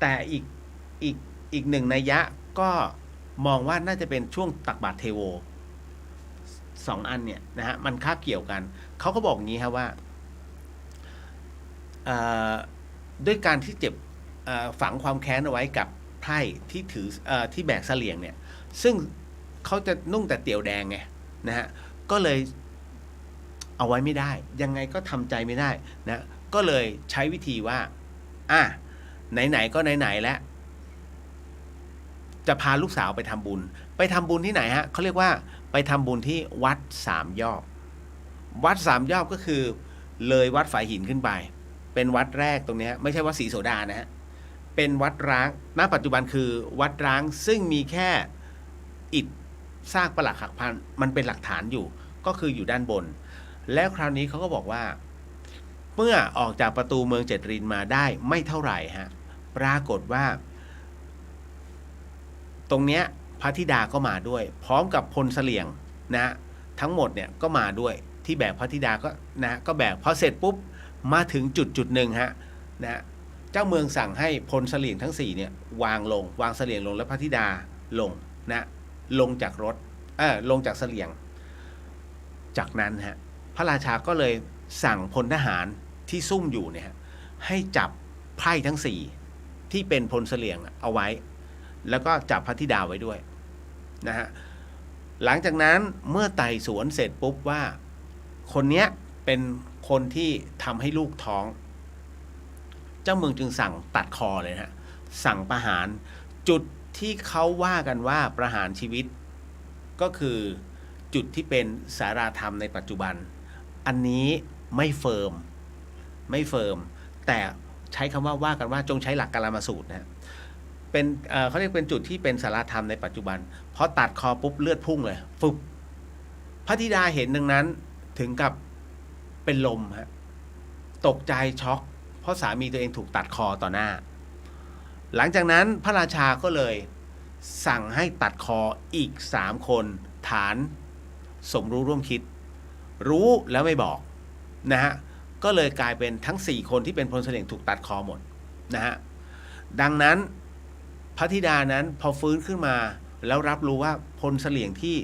แต่อีกหนึ่งนัยยะก็มองว่าน่าจะเป็นช่วงตักบาตรเทโวสองอันเนี่ยนะฮะมันคาบเกี่ยวกันเขาก็บอกอย่างนี้ครับว่าด้วยการที่เจ็บฝังความแค้นเอาไว้กับไพร่ที่ถือที่แบกเสลี่ยงเนี่ยซึ่งเขาจะนุ่งแต่เตี่ยวแดงไงนะฮะก็เลยเอาไว้ไม่ได้ยังไงก็ทำใจไม่ได้นะก็เลยใช้วิธีว่าไหนๆก็ไหนๆแล้วจะพาลูกสาวไปทำบุญที่ไหนฮะเขาเรียกว่าไปทำบุญที่วัดสามยอดวัดสามยอดก็คือเลยวัดฝายหินขึ้นไปเป็นวัดแรกตรงนี้ไม่ใช่วัดศรีโสดานะฮะเป็นวัดร้างณปัจจุบันคือวัดร้างซึ่งมีแค่อิฐซากปรักหักพังมันเป็นหลักฐานอยู่ก็คืออยู่ด้านบนแล้วคราวนี้เขาก็บอกว่าเมื่อออกจากประตูเมืองเจ็ดรินมาได้ไม่เท่าไหร่ฮะปรากฏว่าตรงเนี้ยพระธิดาก็มาด้วยพร้อมกับพลเสลี่ยงนะทั้งหมดเนี่ยก็มาด้วยที่แบกพระธิดาก็นะก็แบกพอเสร็จปุ๊บมาถึงจุดหนึ่งฮะนะเจ้าเมืองสั่งให้พลเสลี่ยงทั้ง4เนี่ยวางเสลี่ยงลงแล้วพระธิดาลงนะลงจากรถลงจากเสลี่ยงจากนั้นฮะพระราชาก็เลยสั่งพลทหารที่ซุ่มอยู่เนี่ยให้จับไพร่ทั้ง4ที่เป็นพลเสลี่ยงเอาไว้แล้วก็จับพระธิดาไว้ด้วยนะฮะหลังจากนั้นเมื่อไต่สวนเสร็จปุ๊บว่าคนเนี้ยเป็นคนที่ทำให้ลูกท้องเจ้าเมืองจึงสั่งตัดคอเลยฮะสั่งประหารจุดที่เขาว่ากันว่าประหารชีวิตก็คือจุดที่เป็นสาราธรรมในปัจจุบันอันนี้ไม่เฟิร์มแต่ใช้คำว่ากันว่าจงใช้หลักกาลามสูตรนะเป็นเขาเรียกเป็นจุดที่เป็นสาราธรรมในปัจจุบันพอตัดคอปุ๊บเลือดพุ่งเลยฟึบพระธิดาเห็นดังนั้นถึงกับเป็นลมฮะตกใจช็อกเพราะสามีตัวเองถูกตัดคอต่อหน้าหลังจากนั้นพระราชาก็เลยสั่งให้ตัดคออีก3คนฐานสมรู้ร่วมคิดรู้แล้วไม่บอกนะฮะก็เลยกลายเป็นทั้ง4คนที่เป็นพลเสลี่ยงถูกตัดคอหมดนะฮะดังนั้นพระธิดานั้นพอฟื้นขึ้นมาแล้วรับรู้ว่าพลเสลี่ยงที่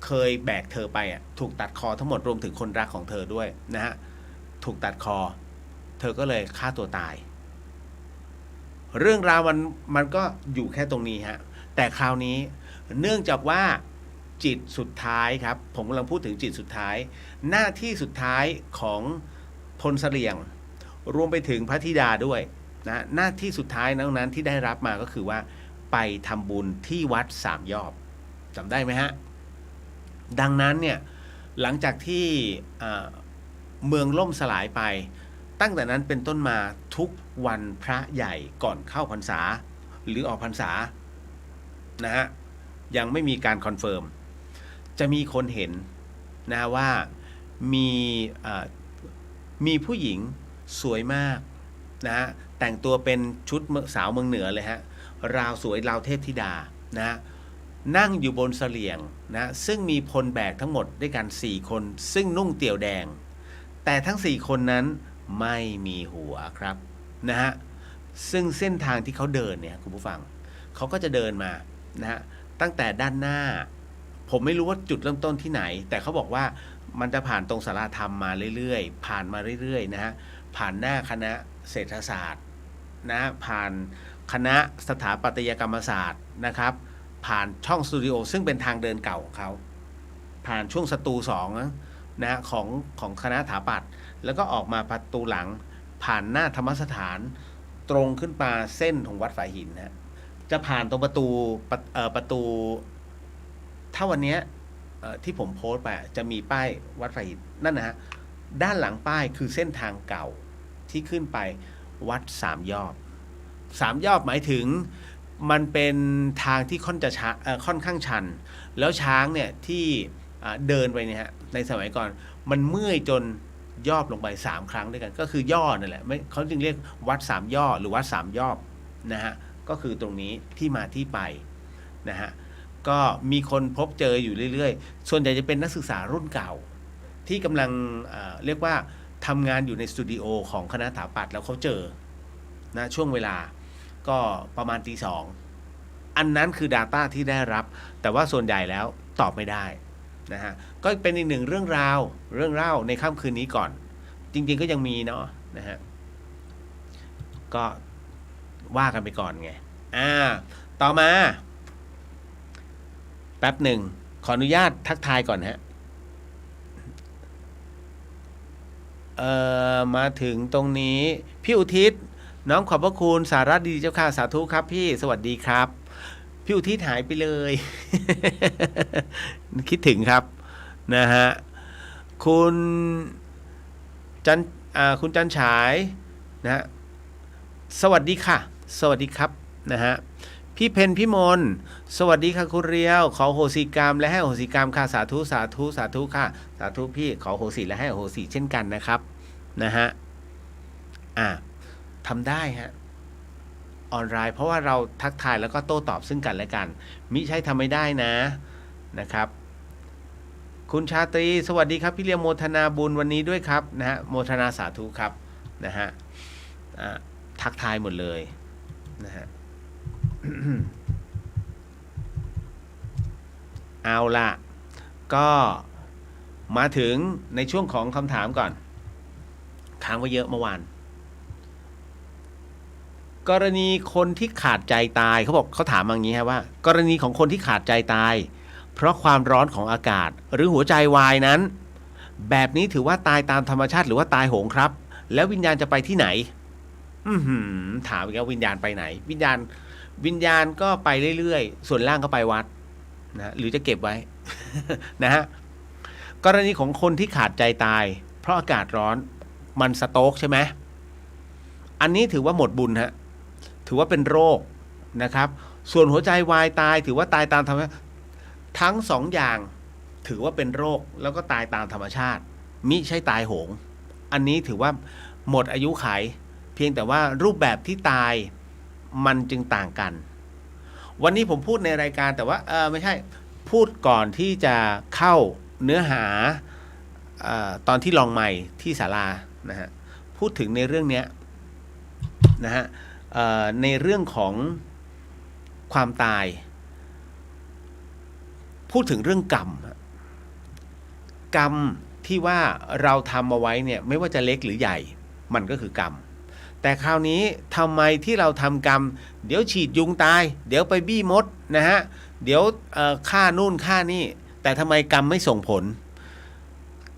เคยแบกเธอไปถูกตัดคอทั้งหมดรวมถึงคนรักของเธอด้วยนะฮะถูกตัดคอเธอก็เลยฆ่าตัวตายเรื่องราวมันก็อยู่แค่ตรงนี้ฮะแต่คราวนี้เนื่องจากว่าจิตสุดท้ายครับผมกำลังพูดถึงจิตสุดท้ายหน้าที่สุดท้ายของพลเสลี่ยงรวมไปถึงพระธิดาด้วยนะหน้าที่สุดท้ายนั้นที่ได้รับมาก็คือว่าไปทำบุญที่วัดสามยอดจำได้ไหมฮะดังนั้นเนี่ยหลังจากที่เมืองล่มสลายไปตั้งแต่นั้นเป็นต้นมาทุกวันพระใหญ่ก่อนเข้าพรรษาหรือออกพรรษานะฮะยังไม่มีการคอนเฟิร์มจะมีคนเห็นนะว่ามีผู้หญิงสวยมากนะฮะแต่งตัวเป็นชุดสาวเมืองเหนือเลยฮะราวสวยราวเทพธิดานะนั่งอยู่บนเสลี่ยงนะซึ่งมีพลแบกทั้งหมดด้วยกัน4คนซึ่งนุ่งเตี่ยวแดงแต่ทั้ง4คนนั้นไม่มีหัวครับนะฮะซึ่งเส้นทางที่เขาเดินเนี่ยคุณผู้ฟังเขาก็จะเดินมานะฮะตั้งแต่ด้านหน้าผมไม่รู้ว่าจุดเริ่มต้นที่ไหนแต่เขาบอกว่ามันจะผ่านตรงศาลาธรรมมาเรื่อยๆผ่านมาเรื่อยๆนะฮะผ่านหน้าคณะเศรษฐศาสตร์นะผ่านคณะสถาปัตยกรรมศาสตร์นะครับผ่านช่องสตูดิโอซึ่งเป็นทางเดินเก่าของเขาผ่านช่วงสตู2นะของคณะสถาปัตย์แล้วก็ออกมาประตูหลังผ่านหน้าธรรมสถานตรงขึ้นมาเส้นของวัดฝายหินนะจะผ่านตรงประตูถ้าวันนี้ที่ผมโพสต์ไปจะมีป้ายวัดฝายหินนั่นนะฮะด้านหลังป้ายคือเส้นทางเก่าที่ขึ้นไปวัดสามยอดหมายถึงมันเป็นทางที่ค่อนข้างชันแล้วช้างเนี่ยที่เดินไปเนี่ยฮะในสมัยก่อนมันเมื่อยจนย่อลงไป3ครั้งด้วยกันก็คือย่อนั่นแหละเขาจึงเรียกวัดสามย่อหรือวัดสามย่อนะฮะก็คือตรงนี้ที่มาที่ไปนะฮะก็มีคนพบเจออยู่เรื่อยๆส่วนใหญ่จะเป็นนักศึกษารุ่นเก่า ที่กำลังเรียกว่าทำงานอยู่ในสตูดิโอของคณะสถาปัตย์แล้วเขาเจอนะช่วงเวลาก็ประมาณตี 2อันนั้นคือ Data ที่ได้รับแต่ว่าส่วนใหญ่แล้วตอบไม่ได้นะฮะก็เป็นอีกหนึ่งเรื่องราวในค่ำคืนนี้ก่อนจริงๆก็ยังมีเนาะนะฮะก็ว่ากันไปก่อนไงต่อมาแป๊บหนึ่งขออนุญาตทักทายก่อนฮะมาถึงตรงนี้พี่อุทิศน้อมขอบพระคุณสาระดีเจ้าค่ะสาธุครับพี่สวัสดีครับพี่อุทิศหายไปเลย คิดถึงครับนะฮะคุณจันฉายนะฮะสวัสดีค่ะสวัสดีครับนะฮะพี่เพนพี่มนสวัสดีค่ะคุณเรียวขอโหสิกรรมและให้โหสิกรรมค่ะสาธุสาธุสาธุค่ะสาธุพี่ขอโหสิและให้โหสิเช่นกันนะครับนะฮะทำได้ฮะออนไลน์เพราะว่าเราทักทายแล้วก็โต้ตอบซึ่งกันและกันมิใช่ทำไม่ได้นะครับคุณชาตรีสวัสดีครับพี่เรียมโมทนาบุญวันนี้ด้วยครับนะฮะโมทนาสาธุครับนะฮะทักทายหมดเลยนะฮะ เอาล่ะก็มาถึงในช่วงของคำถามก่อนค้างไว้เยอะเมื่อวานกรณีคนที่ขาดใจตายเขาบอกเขาถามอย่างนี้ฮะว่ากรณีของคนที่ขาดใจตายเพราะความร้อนของอากาศหรือหัวใจวายนั้นแบบนี้ถือว่าตายตามธรรมชาติหรือว่าตายโหงครับแล้ววิญญาณจะไปที่ไหนถามอีกแล้ววิญญาณไปไหนวิญญาณก็ไปเรื่อยๆส่วนล่างก็ไปวัดนะหรือจะเก็บไว้ นะฮะกรณีของคนที่ขาดใจตายเพราะอากาศร้อนมันสโตรกใช่ไหมอันนี้ถือว่าหมดบุญฮะถือว่าเป็นโรคนะครับส่วนหัวใจวายตายถือว่าตายตามธรรมชาติทั้งสองอย่างถือว่าเป็นโรคแล้วก็ตายตามธรรมชาติมิใช่ตายโหงอันนี้ถือว่าหมดอายุขัยเพียงแต่ว่ารูปแบบที่ตายมันจึงต่างกันวันนี้ผมพูดในรายการแต่ว่าไม่ใช่พูดก่อนที่จะเข้าเนื้อหาตอนที่ลองใหม่ที่ศาลานะฮะพูดถึงในเรื่องนี้นะฮะในเรื่องของความตายพูดถึงเรื่องกรรมที่ว่าเราทำเอาไว้เนี่ยไม่ว่าจะเล็กหรือใหญ่มันก็คือกรรมแต่คราวนี้ทำไมที่เราทำกรรมเดี๋ยวฉีดยุงตายเดี๋ยวไปบี้มดนะฮะเดี๋ยวฆ่านู่นฆ่านี่แต่ทำไมกรรมไม่ส่งผล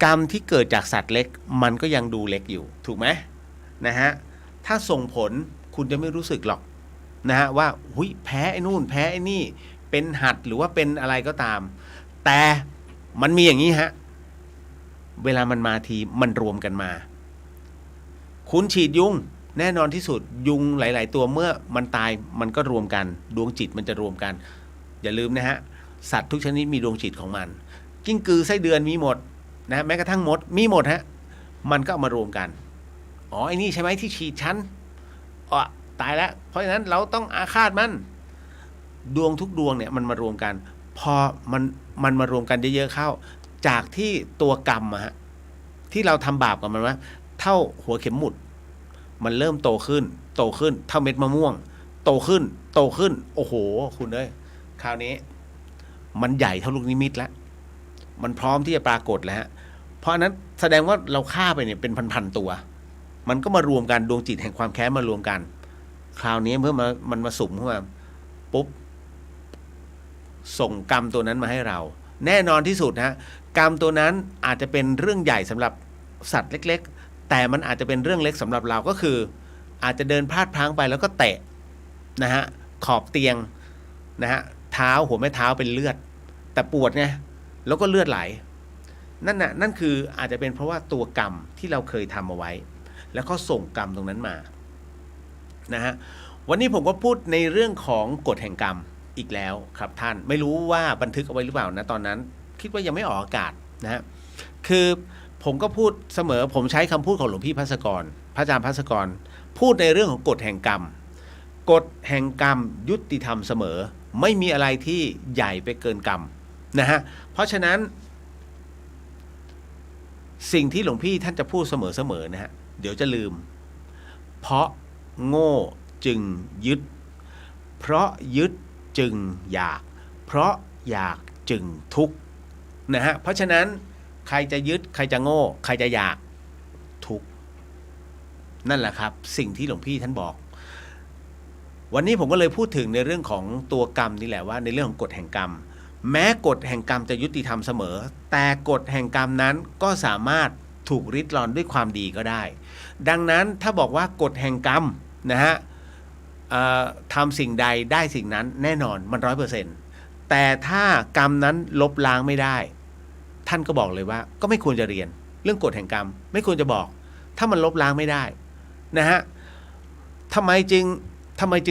กรรมที่เกิดจากสัตว์เล็กมันก็ยังดูเล็กอยู่ถูกไหมนะฮะถ้าส่งผลคุณจะไม่รู้สึกหรอกนะฮะว่าหุยแพ้ไอ้นู่นแพ้ไอ้นี่เป็นหัดหรือว่าเป็นอะไรก็ตามแต่มันมีอย่างนี้ฮะเวลามันมาทีมันรวมกันมาคุณฉีดยุงแน่นอนที่สุดยุงหลายๆตัวเมื่อมันตายมันก็รวมกันดวงจิตมันจะรวมกันอย่าลืมนะฮะสัตว์ทุกชนิดมีดวงจิตของมันกิ้งกือไส้เดือนมีหมดนะแม้กระทั่งมดมีหมดฮะมันก็เอามารวมกันอ๋อไอ้นี่ใช่ไหมที่ฉีดฉันตายแล้วเพราะฉะนั้นเราต้องอาฆาตมันดวงทุกดวงเนี่ยมันมารวมกันพอมันมารวมกันเยอะๆเข้าจากที่ตัวกรรมฮะที่เราทำบาปกับมันว่าเท่าหัวเข็มหมุดมันเริ่มโตขึ้นเท่าเม็ดมะม่วงโตขึ้นโอ้โหคุณเอ้ยคราวนี้มันใหญ่เท่าลูกนิมิตแล้วมันพร้อมที่จะปรากฏแล้วฮะเพราะนั้นแสดงว่าเราฆ่าไปเนี่ยเป็นพันๆตัวมันก็มารวมกันดวงจิตแห่งความแค้นมารวมกันคราวนี้เมื่อมันมาสุ่มเข้ามาปุ๊บส่งกรรมตัวนั้นมาให้เราแน่นอนที่สุดฮะกรรมตัวนั้นอาจจะเป็นเรื่องใหญ่สำหรับสัตว์เล็กๆแต่มันอาจจะเป็นเรื่องเล็กสำหรับเราก็คืออาจจะเดินพลาดพลั้งไปแล้วก็เตะนะฮะขอบเตียงนะฮะเท้าหัวแม่เท้าเป็นเลือดแต่ปวดไงแล้วก็เลือดไหลนั่นคืออาจจะเป็นเพราะว่าตัวกรรมที่เราเคยทำเอาไว้แล้วก็ส่งกรรมตรงนั้นมานะฮะวันนี้ผมก็พูดในเรื่องของกฎแห่งกรรมอีกแล้วครับท่านไม่รู้ว่าบันทึกเอาไว้หรือเปล่านะตอนนั้นคิดว่ายังไม่ออกอากาศนะฮะคือผมก็พูดเสมอผมใช้คำพูดของหลวงพี่ภัสกรพระอาจารย์ภัสกรพูดในเรื่องของกฎแห่งกรรมกฎแห่งกรรมยุติธรรมเสมอไม่มีอะไรที่ใหญ่ไปเกินกรรมนะฮะเพราะฉะนั้น สิ่งที่หลวงพี่ท่านจะพูดเสมอๆนะฮะเดี๋ยวจะลืมเพราะโง่จึงยึดเพราะยึดจึงอยากเพราะอยากจึงทุกข์นะฮะเพราะฉะนั้นใครจะยึดใครจะโง่ใครจะอยากทุกข์นั่นแหละครับสิ่งที่หลวงพี่ท่านบอกวันนี้ผมก็เลยพูดถึงในเรื่องของตัวกรรมนี่แหละว่าในเรื่องของกฎแห่งกรรมแม้กฎแห่งกรรมจะยุติธรรมเสมอแต่กฎแห่งกรรมนั้นก็สามารถถูกริดรอนด้วยความดีก็ได้ดังนั้นถ้าบอกว่ากฎแห่งกรรมนะฮะทำสิ่งใดได้สิ่งนั้นแน่นอนมัน100%แต่ถ้ากรรมนั้นลบล้างไม่ได้ท่านก็บอกเลยว่าก็ไม่ควรจะเรียนเรื่องกฎแห่งกรรมไม่ควรจะบอกถ้ามันลบล้างไม่ได้นะฮะทำไมจึ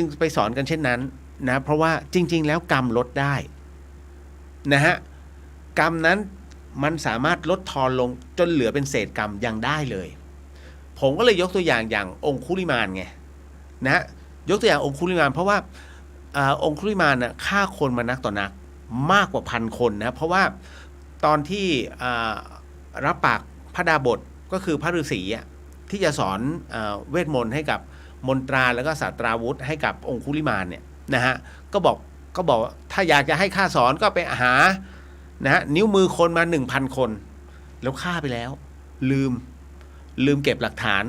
งไปสอนกันเช่นนั้นนะเพราะว่าจริงๆแล้วกรรมลดได้นะฮะกรรมนั้นมันสามารถลดทอนลงจนเหลือเป็นเศษกรรมยังได้เลยผมก็เลยยกตัวอย่างองคุลิมานไงนะยกตัวอย่างองคุลิมานเพราะว่าองคุลิมานฆ่าคนมานักต่อนักมากกว่า1,000 คนนะเพราะว่าตอนที่รับปากพระดาบทก็คือพระฤาษีที่จะสอนเวทมนต์ให้กับมนตราแล้วก็ศาสตราวุธให้กับองคุลิมานเนี่ยนะฮะก็บอกถ้าอยากจะให้ข้าสอนก็ไปหานะฮะนิ้วมือคนมา 1,000 คนแล้วฆ่าไปแล้วลืมเก็บหลักฐาน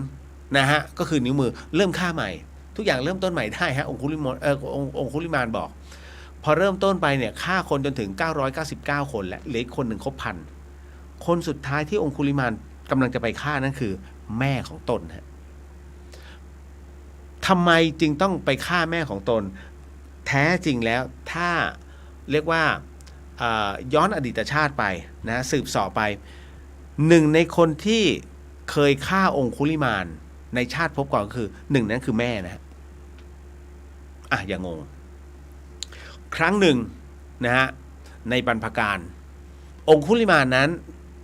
นะฮะก็คือนิ้วมือเริ่มฆ่าใหม่ทุกอย่างเริ่มต้นใหม่ได้ฮะองคุลิมานบอกพอเริ่มต้นไปเนี่ยฆ่าคนจนถึง999 คนและเหลือคนหนึ่งครบ1,000 คนสุดท้ายที่องคุลิมานกำลังจะไปฆ่านั่นคือแม่ของตนฮะทำไมจึงต้องไปฆ่าแม่ของตนแท้จริงแล้วถ้าเรียกว่าย้อนอดีตชาติไปนะสืบสอบไปหนึ่งในคนที่เคยฆ่าองคุลิมานในชาติภพก่อนก็คือหนึ่งนั้นคือแม่นะฮะอย่างงครั้งหนึ่งนะฮะในบรรพกาลองคุลิมานนั้น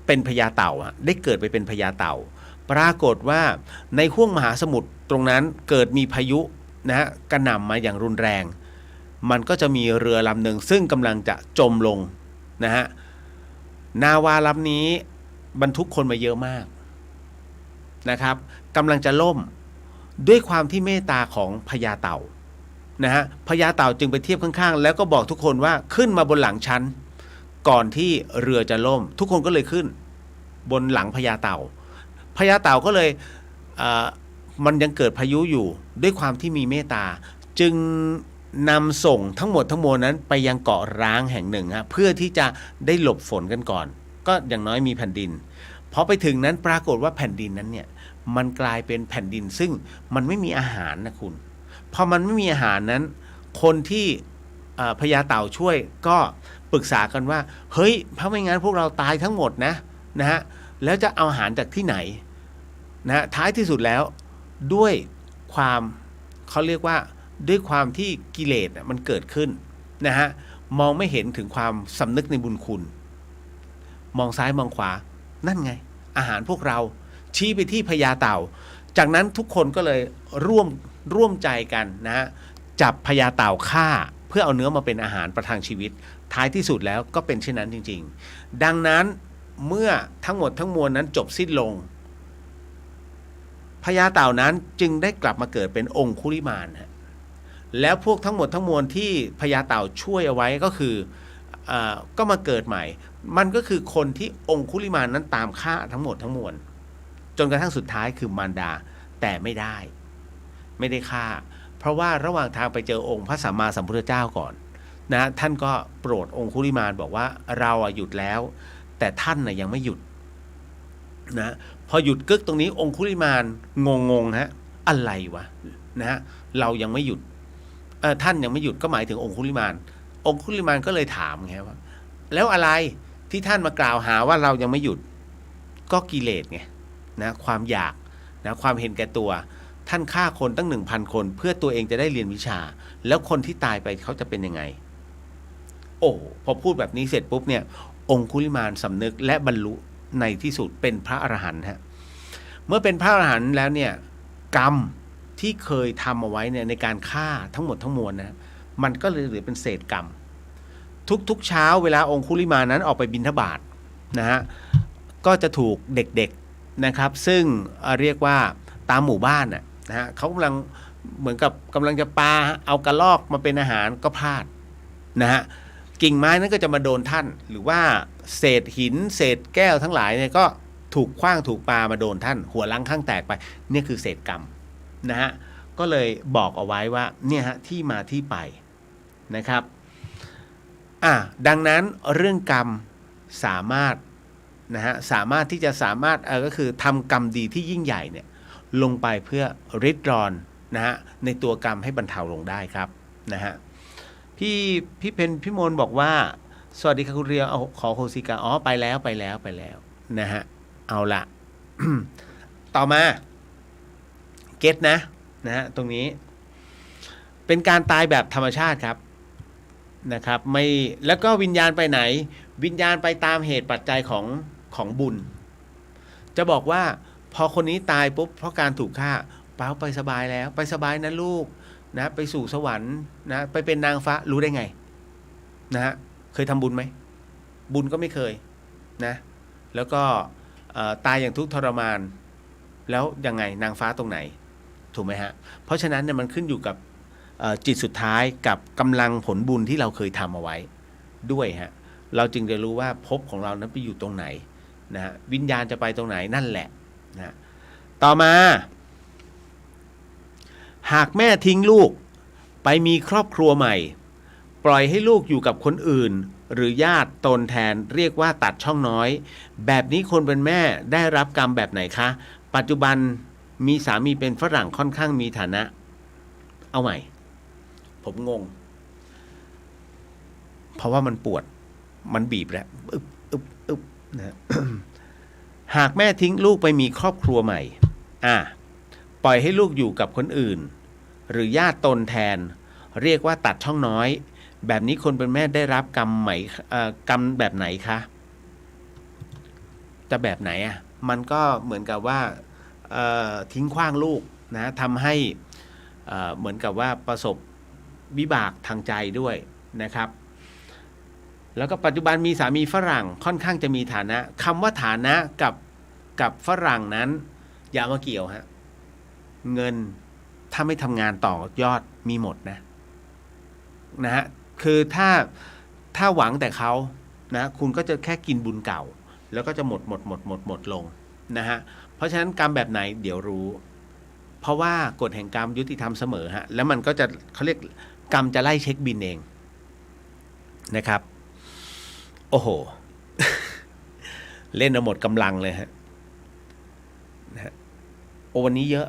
เป็นพญาเต่าได้เกิดไปเป็นพญาเต่าปรากฏว่าในห้วงมหาสมุทรตรงนั้นเกิดมีพายุนะฮะกระหน่ำมาอย่างรุนแรงมันก็จะมีเรือลำหนึ่งซึ่งกำลังจะจมลงนะฮะนาวาลำนี้บรรทุกคนมาเยอะมากนะครับกำลังจะล่มด้วยความที่เมตตาของพญาเต่านะฮะพญาเต่าจึงไปเทียบข้างๆแล้วก็บอกทุกคนว่าขึ้นมาบนหลังฉันก่อนที่เรือจะล่มทุกคนก็เลยขึ้นบนหลังพญาเต่าก็เลยมันยังเกิดพายุอยู่ด้วยความที่มีเมตตาจึงนำส่งทั้งหมดทั้งมวลนั้นไปยังเกาะร้างแห่งหนึ่งเพื่อที่จะได้หลบฝนกันก่อนก็อย่างน้อยมีแผ่นดินพอไปถึงนั้นปรากฏว่าแผ่นดินนั้นเนี่ยมันกลายเป็นแผ่นดินซึ่งมันไม่มีอาหารนะคุณพอมันไม่มีอาหารนั้นคนที่พญาเต่าช่วยก็ปรึกษากันว่าเฮ้ยเพราะไม่งั้นพวกเราตายทั้งหมดนะฮะแล้วจะเอาอาหารจากที่ไหนนะท้ายที่สุดแล้วด้วยความเขาเรียกว่าด้วยความที่กิเลสมันเกิดขึ้นนะฮะมองไม่เห็นถึงความสำนึกในบุญคุณมองซ้ายมองขวานั่นไงอาหารพวกเราชี้ไปที่พญาเต่าจากนั้นทุกคนก็เลยร่วมใจกันนะฮะจับพญาเต่าฆ่าเพื่อเอาเนื้อมาเป็นอาหารประทังชีวิตท้ายที่สุดแล้วก็เป็นเช่นนั้นจริงๆดังนั้นเมื่อทั้งหมดทั้งมวลนั้นจบสิ้นลงพญาเต่านั้นจึงได้กลับมาเกิดเป็นองคุลิมานแล้วพวกทั้งหมดทั้งมวลที่พญาเต่าช่วยเอาไว้ก็คือก็มาเกิดใหม่มันก็คือคนที่องคุลิมานนั้นตามฆ่าทั้งหมดทั้งมวลจนกระทั่งสุดท้ายคือมารดาแต่ไม่ได้ฆ่าเพราะว่าระหว่างทางไปเจอองค์พระสัมมาสัมพุทธเจ้าก่อนนะท่านก็โปรดองคุลิมานบอกว่าเราหยุดแล้วแต่ท่านยังไม่หยุดนะพอหยุดกึกตรงนี้องคุลิมานงงฮะอะไรวะนะฮะเรายังไม่หยุดท่านยังไม่หยุดก็หมายถึงองคุลิมานก็เลยถามไงว่าแล้วอะไรที่ท่านมากล่าวหาว่าเรายังไม่หยุดก็กิเลสไงนะความอยากนะความเห็นแก่ตัวท่านฆ่าคนตั้ง 1,000 คนเพื่อตัวเองจะได้เรียนวิชาแล้วคนที่ตายไปเขาจะเป็นยังไงโอ้พอพูดแบบนี้เสร็จปุ๊บเนี่ยองคุลิมานสำนึกและบรรลุในที่สุดเป็นพระอรหันต์ฮะเมื่อเป็นพระอรหันต์แล้วเนี่ยกรรมที่เคยทำเอาไว้เนี่ยในการฆ่าทั้งหมดทั้งมวลนะมันก็เลยเหลือเป็นเศษกรรมทุกเช้าเวลาองคุลิมานนั้นออกไปบิณฑบาตนะฮะ ก็จะถูกเด็กๆนะครับ ซึ่งเรียกว่าตามหมู่บ้านนะฮะเขากำลังเหมือนกับกำลังจะปาเอากระรอกมาเป็นอาหารก็พลาดนะฮะกิ่งไม้นั้นก็จะมาโดนท่านหรือว่าเศษหินเศษแก้วทั้งหลายเนี่ยก็ถูกขว้างถูกปามาโดนท่านหัวล้างข้างแตกไปเนี่ยคือเศษกรรมนะฮะก็เลยบอกเอาไว้ว่าเนี่ยฮะที่มาที่ไปนะครับดังนั้นเรื่องกรรมสามารถนะฮะสามารถที่จะก็คือทำกรรมดีที่ยิ่งใหญ่เนี่ยลงไปเพื่อริดรอนนะฮะในตัวกรรมให้บรรเทาลงได้ครับนะฮะพี่เพนพี่มนบอกว่าสวัสดีค่ะคุณเรียวเอาขอโคสิกาไปแล้วนะฮะเอาละ ต่อมาเก็ตนะฮะตรงนี้เป็นการตายแบบธรรมชาติครับนะครับไม่แล้วก็วิญญาณไปไหนวิญญาณไปตามเหตุปัจจัยของบุญจะบอกว่าพอคนนี้ตายปุ๊บเพราะการถูกฆ่าไปสบายแล้วไปสบายนะลูกนะไปสู่สวรรค์นะไปเป็นนางฟ้ารู้ได้ไงนะฮะเคยทำบุญไหมบุญก็ไม่เคยนะแล้วก็ตายอย่างทุกข์ทรมานแล้วยังไงนางฟ้าตรงไหนถูกไหมฮะเพราะฉะนั้นเนี่ยมันขึ้นอยู่กับจิตสุดท้ายกับกำลังผลบุญที่เราเคยทำเอาไว้ด้วยฮะเราจึงจะรู้ว่าภพของเรานั้นไปอยู่ตรงไหนนะฮะวิญญาณจะไปตรงไหนนั่นแหละนะต่อมาหากแม่ทิ้งลูกไปมีครอบครัวใหม่ปล่อยให้ลูกอยู่กับคนอื่นหรือญาติตนแทนเรียกว่าตัดช่องน้อยแบบนี้คนเป็นแม่ได้รับกรรมแบบไหนคะปัจจุบันมีสามีเป็นฝรั่งค่อนข้างมีฐานะเอาใหม่ผมงงเพราะว่ามันปวดมันบีบแล้วอึบนะ หากแม่ทิ้งลูกไปมีครอบครัวใหม่ปล่อยให้ลูกอยู่กับคนอื่นหรือญาติตนแทนเรียกว่าตัดช่องน้อยแบบนี้คนเป็นแม่ได้รับกรรมใหม่กรรมแบบไหนคะจะแบบไหนมันก็เหมือนกับว่าทิ้งขว้างลูกนะทำให้เหมือนกับว่าประสบวิบากทางใจด้วยนะครับแล้วก็ปัจจุบันมีสามีฝรั่งค่อนข้างจะมีฐานะคำว่าฐานะกับฝรั่งนั้นอย่ามาเกี่ยวฮะเงินถ้าไม่ทำงานต่อยอดมีหมดนะฮะคือถ้าหวังแต่เขานะคุณก็จะแค่กินบุญเก่าแล้วก็จะหมดลงนะฮะเพราะฉะนั้นกรรมแบบไหนเดี๋ยวรู้เพราะว่ากฎแห่งกรรมยุติธรรมเสมอฮะแล้วมันก็จะเขาเรียกกรรมจะไล่เช็คบินเองนะครับโอ้โห เล่นเอาหมดกำลังเลยฮะนะฮะโอ้วันนี้เยอ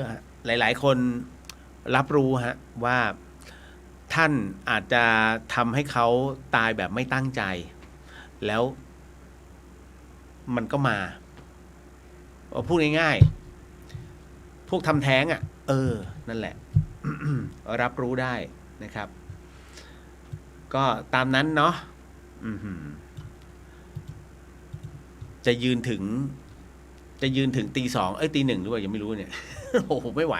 ะฮะหลายๆคนรับรู้ฮะว่าท่านอาจจะทำให้เขาตายแบบไม่ตั้งใจแล้วมันก็มาพูดง่ายๆพวกทำแท้งนั่นแหละ รับรู้ได้นะครับก็ตามนั้นเนาะจะยืนถึงตี 2ตี 1หรือเปล่ายังไม่รู้เนี่ย โอ้โหไม่ไหว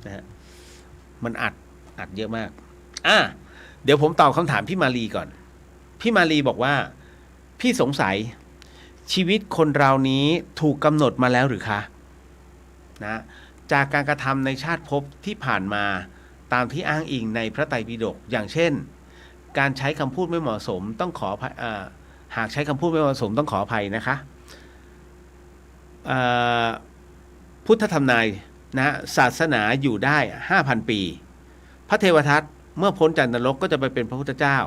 นะฮะมันอัดเยอะมากเดี๋ยวผมตอบคำถามพี่มาลีก่อนพี่มาลีบอกว่าพี่สงสัยชีวิตคนเรานี้ถูกกำหนดมาแล้วหรือคะนะจากการกระทำในชาติภพที่ผ่านมาตามที่อ้างอิงในพระไตรปิฎกอย่างเช่นการใช้คำพูดไม่เหมาะสมต้องขออภัยหากใช้คำพูดไม่เหมาะสมต้องขออภัยนะคะพุทธธรรมนายนะศาสนาอยู่ได้ 5,000 ปีพระเทวทัตเมื่อพ้นจากนรกก็จะไปเป็นพระพุทธเจ้า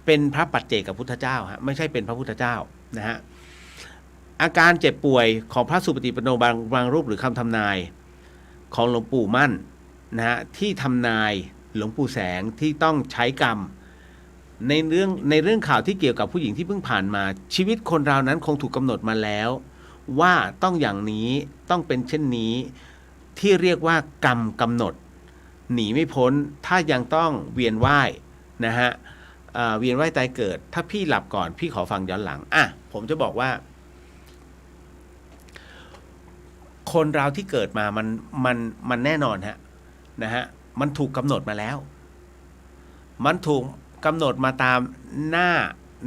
เป็นพระปัจเจกพุทธเจ้าฮะไม่ใช่เป็นพระพุทธเจ้านะฮะอาการเจ็บป่วยของพระสุปฏิปันโนบางรูปหรือคำทำนายของหลวงปู่มั่นนะฮะที่ทำนายหลวงปู่แสงที่ต้องใช้กรรมในเรื่องข่าวที่เกี่ยวกับผู้หญิงที่เพิ่งผ่านมาชีวิตคนเรานั้นคงถูกกำหนดมาแล้วว่าต้องอย่างนี้ต้องเป็นเช่นนี้ที่เรียกว่ากรรมกำหนดหนีไม่พ้นถ้ายังต้องเวียนว่ายนะฮะเวียนว่ายตายเกิดถ้าพี่หลับก่อนพี่ขอฟังย้อนหลังผมจะบอกว่าคนเราที่เกิดมามันแน่นอนฮะนะฮะมันถูกกำหนดมาแล้วมันถูกกำหนดมาตามห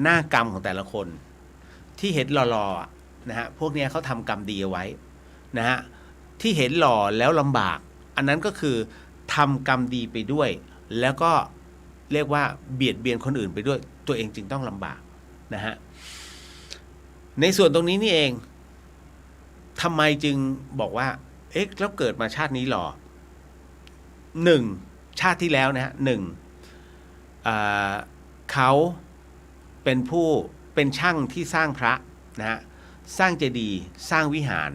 น้ากรรมของแต่ละคนที่เห็นหล่อ นะฮะพวกเนี้ยเขาทำกรรมดีเอาไว้นะฮะที่เห็นหล่อแล้วลำบากอันนั้นก็คือทำกรรมดีไปด้วยแล้วก็เรียกว่าเบียดเบียนคนอื่นไปด้วยตัวเองจึงต้องลำบากนะฮะในส่วนตรงนี้นี่เองทำไมจึงบอกว่าเอ๊ะแล้วเกิดมาชาตินี้หรอหนึ่งชาติที่แล้วนะฮะหนึ่งเขาเป็นช่างที่สร้างพระนะฮะสร้างเจดีย์สร้างวิหาร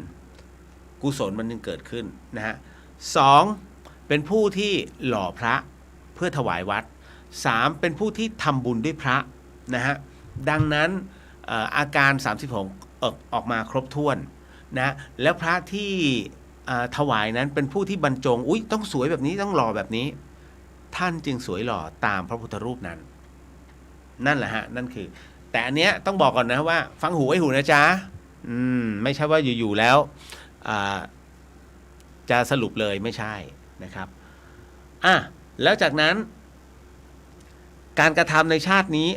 กุศลมันจึงเกิดขึ้นนะฮะสองเป็นผู้ที่หล่อพระเพื่อถวายวัดสามเป็นผู้ที่ทำบุญด้วยพระนะฮะดังนั้นอาการ36ออกมาครบถ้วนนะแล้วพระที่ถวายนั้นเป็นผู้ที่บรรจงอุ๊ยต้องสวยแบบนี้ต้องหล่อแบบนี้ท่านจึงสวยหล่อตามพระพุทธรูปนั้นนั่นแหละฮะนั่นคือแต่อันเนี้ยต้องบอกก่อนนะว่าฟังหูไว้หูนะจ๊ะไม่ใช่ว่าอยู่ๆแล้วจะสรุปเลยไม่ใช่นะครับแล้วจากนั้นการกระทำในชาตินี้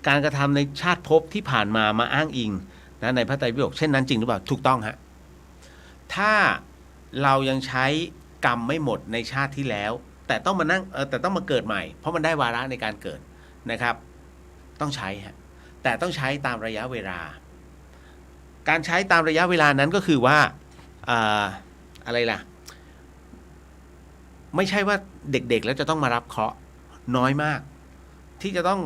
การกระทำในชาติภพที่ผ่านมาอ้างอิงนะในพระไตรปิฎกเช่นนั้นจริงหรือเปล่าถูกต้องฮะถ้าเรายังใช้กรรมไม่หมดในชาติที่แล้วแต่ต้องมานั่งแต่ต้องมาเกิดใหม่เพราะมันได้วาระในการเกิดนะครับต้องใช้ฮะแต่ต้องใช้ตามระยะเวลาการใช้ตามระยะเวลานั้นก็คือว่าอะไรล่ะไม่ใช่ว่าเด็กๆแล้วจะต้องมารับเคราะห์น้อยมากที่จะต้อง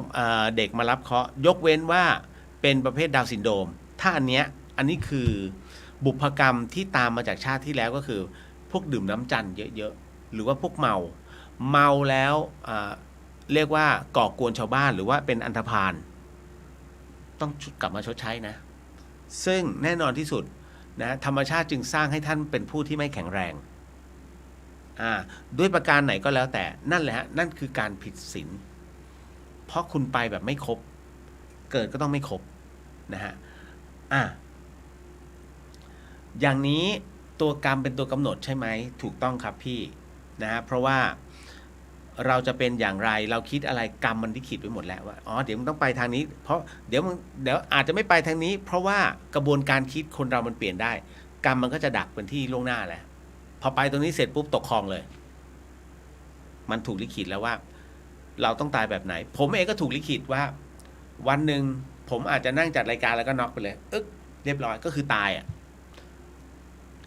เด็กมารับเคราะห์ยกเว้นว่าเป็นประเภทดาวน์ซินโดรมถ้าอันนี้คือบุพกรรมที่ตามมาจากชาติที่แล้วก็คือพวกดื่มน้ำจันทร์เยอะๆหรือว่าพวกเมาแล้วเรียกว่าก่อกวนชาวบ้านหรือว่าเป็นอันธพาลต้องกลับมาชดใช้นะซึ่งแน่นอนที่สุดนะธรรมชาติจึงสร้างให้ท่านเป็นผู้ที่ไม่แข็งแรงด้วยประการไหนก็แล้วแต่นั่นแหละฮะนั่นคือการผิดศีลเพราะคุณไปแบบไม่ครบเกิดก็ต้องไม่ครบนะฮะอย่างนี้ตัวกรรมเป็นตัวกำหนดใช่ไหมถูกต้องครับพี่นะฮะเพราะว่าเราจะเป็นอย่างไรเราคิดอะไรกรรมมันลิขิตไว้หมดแล้วว่าเดี๋ยวมึงต้องไปทางนี้เพราะเดี๋ยวอาจจะไม่ไปทางนี้เพราะว่ากระบวนการคิดคนเรามันเปลี่ยนได้กรรมมันก็จะดักเป็นที่ล่วงหน้าแหละพอไปตรงนี้เสร็จปุ๊บตกคลองเลยมันถูกลิขิตแล้วว่าเราต้องตายแบบไหนผมเองก็ถูกลิขิตว่าวันหนึ่งผมอาจจะนั่งจัดรายการแล้วก็น็อกไปเลยเรียบร้อยก็คือตาย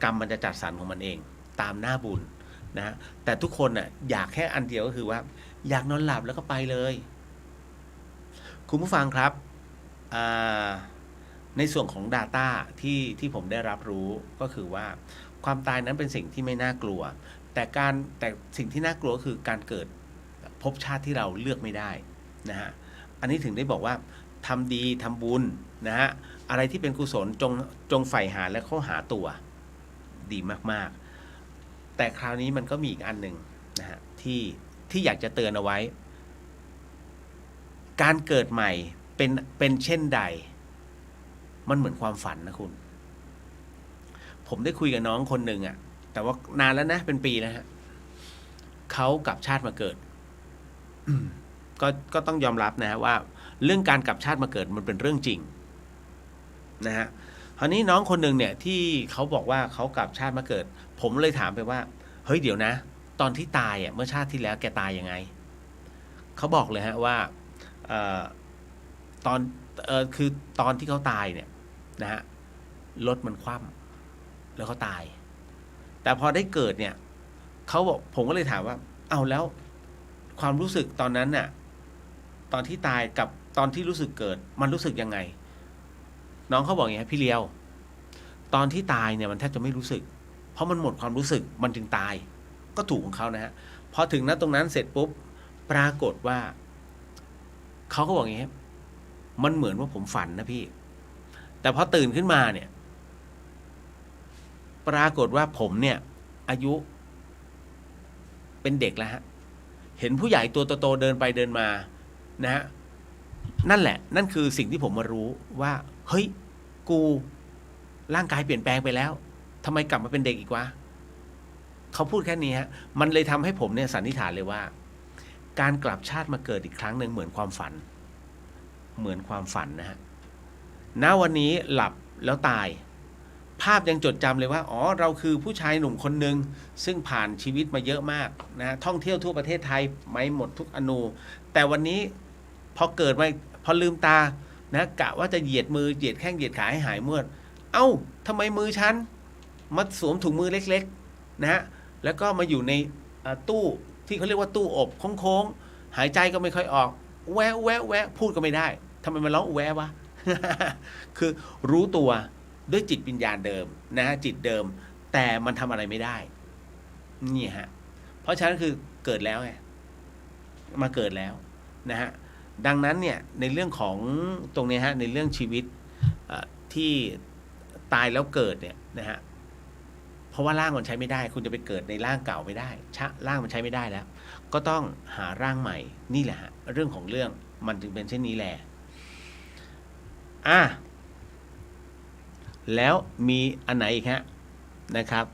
กรรมมันจะจัดสรรของมันเองตามหน้าบุญนะแต่ทุกคนอยากแค่อันเดียวก็คือว่าอยากนอนหลับแล้วก็ไปเลยคุณผู้ฟังครับในส่วนของ Data ที่ผมได้รับรู้ก็คือว่าความตายนั้นเป็นสิ่งที่ไม่น่ากลัวแต่สิ่งที่น่ากลัวก็คือการเกิดภพชาติที่เราเลือกไม่ได้นะฮะอันนี้ถึงได้บอกว่าทำดีทำบุญนะฮะอะไรที่เป็นกุศลจงใฝ่หาและเข้าหาตัวดีมากๆแต่คราวนี้มันก็มีอีกอันหนึ่งนะฮะที่อยากจะเตือนเอาไว้การเกิดใหม่เป็นเช่นใดมันเหมือนความฝันนะคุณผมได้คุยกับน้องคนหนึ่งแต่ว่านานแล้วนะเป็นปีแล้วฮะเขากลับชาติมาเกิด ก็ต้องยอมรับนะฮะว่าเรื่องการกลับชาติมาเกิดมันเป็นเรื่องจริงนะฮะคราวนี้น้องคนหนึ่งเนี่ยที่เขาบอกว่าเขากลับชาติมาเกิดผมเลยถามไปว่าเฮ้ยเดี๋ยวนะตอนที่ตายเมื่อชาติที่แล้วแกตายยังไงเขาบอกเลยฮะว่าคือตอนที่เขาตายเนี่ยนะฮะรถมันคว่ำแล้วเขาตายแต่พอได้เกิดเนี่ยเขาบอกผมก็เลยถามว่าเอาแล้วความรู้สึกตอนนั้นน่ะตอนที่ตายกับตอนที่รู้สึกเกิดมันรู้สึกยังไงน้องเขาบอกอย่างนี้พี่เลียวตอนที่ตายเนี่ยมันแทบจะไม่รู้สึกเพราะมันหมดความรู้สึกมันจึงตายก็ถูกของเขานะฮะพอถึงตรงนั้นเสร็จปุ๊บปรากฏว่าเขาก็บอกอย่างนี้มันเหมือนว่าผมฝันนะพี่แต่พอตื่นขึ้นมาเนี่ยปรากฏว่าผมเนี่ยอายุเป็นเด็กแล้วฮะเห็นผู้ใหญ่ตัวโตๆเดินไปเดินมานะฮะนั่นแหละนั่นคือสิ่งที่ผมมารู้ว่าเฮ้ยกูร่างกายเปลี่ยนแปลงไปแล้วทำไมกลับมาเป็นเด็กอีกวะเขาพูดแค่นี้ฮะมันเลยทำให้ผมเนี่ยสันนิษฐานเลยว่าการกลับชาติมาเกิดอีกครั้งหนึ่งเหมือนความฝันนะฮะณวันนี้ห แล้วตายภาพยังจดจำเลยว่าอ๋อเราคือผู้ชายหนุ่มคนหนึ่งซึ่งผ่านชีวิตมาเยอะมากนะท่องเที่ยวทั่วประเทศไทยไม่หมดทุกอนูแต่วันนี้พอเกิดมาพอลืมตานะกะว่าจะเหยียดมือเหยียดแข้งเหยียดขาให้หายเมื่อยเอ้าทำไมมือฉันมาสวมถุงมือเล็กๆนะฮะแล้วก็มาอยู่ในตู้ที่เขาเรียกว่าตู้อบโค้งๆหายใจก็ไม่ค่อยออกแวะแวะแวะพูดก็ไม่ได้ทำไมมันร้องแวะวะ คือรู้ตัวด้วยจิตวิญญาณเดิมนะฮะจิตเดิมแต่มันทำอะไรไม่ได้นี่ฮะเพราะฉะนั้นคือเกิดแล้วไงมาเกิดแล้วนะฮะดังนั้นเนี่ยในเรื่องของตรงนี้ฮะในเรื่องชีวิตที่ตายแล้วเกิดเนี่ยนะฮะเพราะว่าร่างมันใช้ไม่ได้คุณจะไปเกิดในร่างเก่าไม่ได้ร่างมันใช้ไม่ได้แล้วก็ต้องหาร่างใหม่นี่แหละฮะเรื่องของเรื่องมันถึงเป็นเช่นนี้แหละแล้วมีอันไหนอีกฮะนะครับ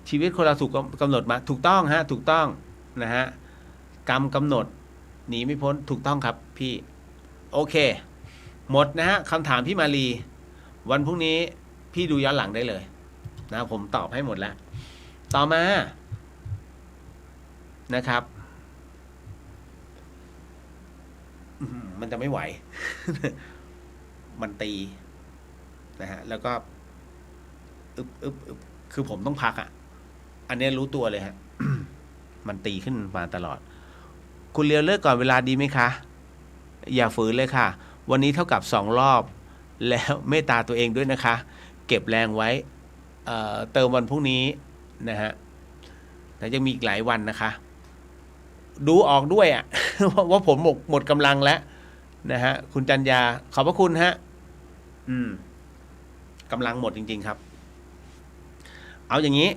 ชีวิตคนเราถูกกำหนดมาถูกต้องฮะถูกต้องนะฮะกรรมกำหนดหนีไม่พ้นถูกต้องครับพี่โอเคหมดนะฮะคำถามพี่มาลีวันพรุ่งนี้พี่ดูย้อนหลังได้เลยนะผมตอบให้หมดแล้วต่อมานะครับมันจะไม่ไหว มันตีนะฮะแล้วก็อึบคือผมต้องพักอันนี้รู้ตัวเลยฮะ มันตีขึ้นมาตลอดคุณเลียวเลิกก่อนเวลาดีไหมคะอย่าฝืนเลยค่ะวันนี้เท่ากับ2 รอบแล้วเมตตาตัวเองด้วยนะคะเก็บแรงไว้เติมวันพรุ่งนี้นะฮะแต่ยังมีอีกหลายวันนะคะดูออกด้วยว่าผมหมดกำลังแล้วนะฮะคุณจันยาขอบพระคุณฮะกำลังหมดจริงๆครับเอาอย่างนี้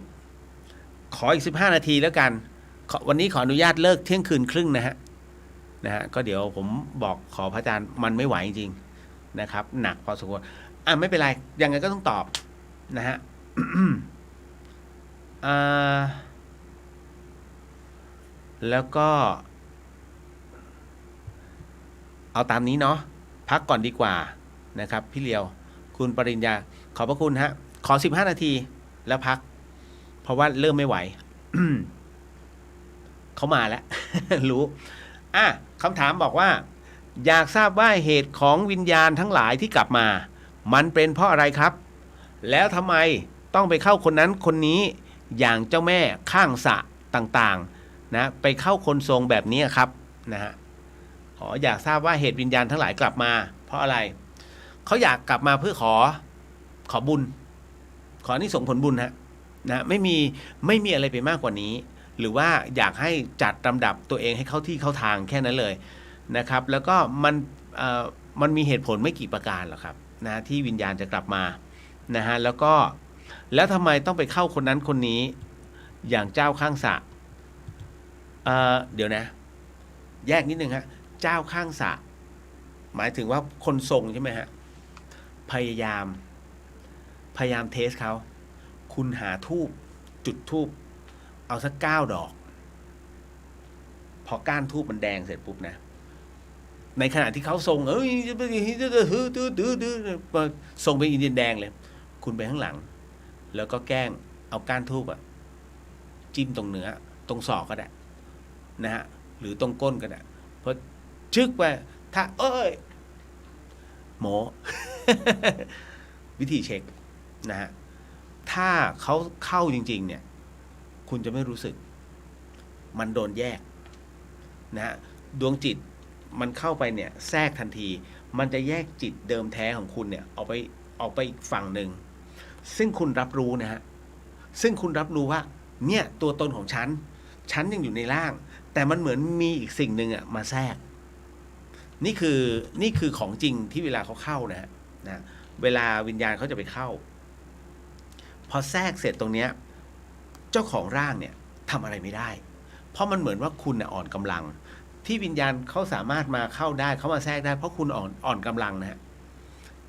ขออีก15 นาทีแล้วกันวันนี้ขออนุญาตเลิกเที่ยงคืนครึ่งนะฮะก็เดี๋ยวผมบอกขอพระอาจารย์มันไม่ไหวจริงๆนะครับหนักพอสมควรไม่เป็นไรยังไงก็ต้องตอบนะฮะ แล้วก็เอาตามนี้เนาะพักก่อนดีกว่านะครับพี่เลียวคุณปริญญาขอบพระคุณฮะขอ15 นาทีแล้วพักเพราะว่าเริ่มไม่ไหว เขามาแล้ว รู้คำถามบอกว่าอยากทราบว่าเหตุของวิญญาณทั้งหลายที่กลับมามันเป็นเพราะอะไรครับแล้วทำไมต้องไปเข้าคนนั้นคนนี้อย่างเจ้าแม่ข้างสระต่างๆนะไปเข้าคนทรงแบบนี้ครับนะฮะอยากทราบว่าเหตุวิญญาณทั้งหลายกลับมาเพราะอะไรเขาอยากกลับมาเพื่อขอบุญขอนี่ส่งผลบุญนะไม่มีอะไรไปมากกว่านี้หรือว่าอยากให้จัดลำดับตัวเองให้เข้าที่เข้าทางแค่นั้นเลยนะครับแล้วก็มันมีเหตุผลไม่กี่ประการหรอกครับนะที่วิญญาณจะกลับมานะฮะแล้วทำไมต้องไปเข้าคนนั้นคนนี้อย่างเจ้าข้างสระเดี๋ยวนะแยกนิดนึงฮะเจ้าข้างสระหมายถึงว่าคนทรงใช่ไหมฮะพยายามเทสเขาคุณหาทูบจุดทูบเอาสัก9 ดอกพอก้านทูบมันแดงเสร็จปุ๊บนะในขณะที่เขาทรงทรงเป็นอินเดียนแดงเลยคุณไปข้างหลังแล้วก็แกล้งเอาก้านทูบจิ้มตรงเนื้อตรงศอกก็ได้นะฮะหรือตรงก้นก็ได้เพราะชึกไปถ้าโม วิธีเช็คนะฮะถ้าเขาเข้าจริงๆเนี่ยคุณจะไม่รู้สึกมันโดนแยกนะฮะดวงจิตมันเข้าไปเนี่ยแทรกทันทีมันจะแยกจิตเดิมแท้ของคุณเนี่ยออกไปอีกฝั่งหนึ่งซึ่งคุณรับรู้นะฮะซึ่งคุณรับรู้ว่าเนี่ยตัวตนของฉันยังอยู่ในร่างแต่มันเหมือนมีอีกสิ่งหนึ่งมาแทรกนี่คือของจริงที่เวลาเขาเข้านะเวลาวิญญาณเขาจะไปเข้าพอแทรกเสร็จตรงเนี้ยเจ้าของร่างเนี่ยทำอะไรไม่ได้เพราะมันเหมือนว่าคุณอ่อนกำลังที่วิญญาณเขาสามารถมาเข้าได้เขามาแทรกได้เพราะคุณอ่อนกำลังนะฮะ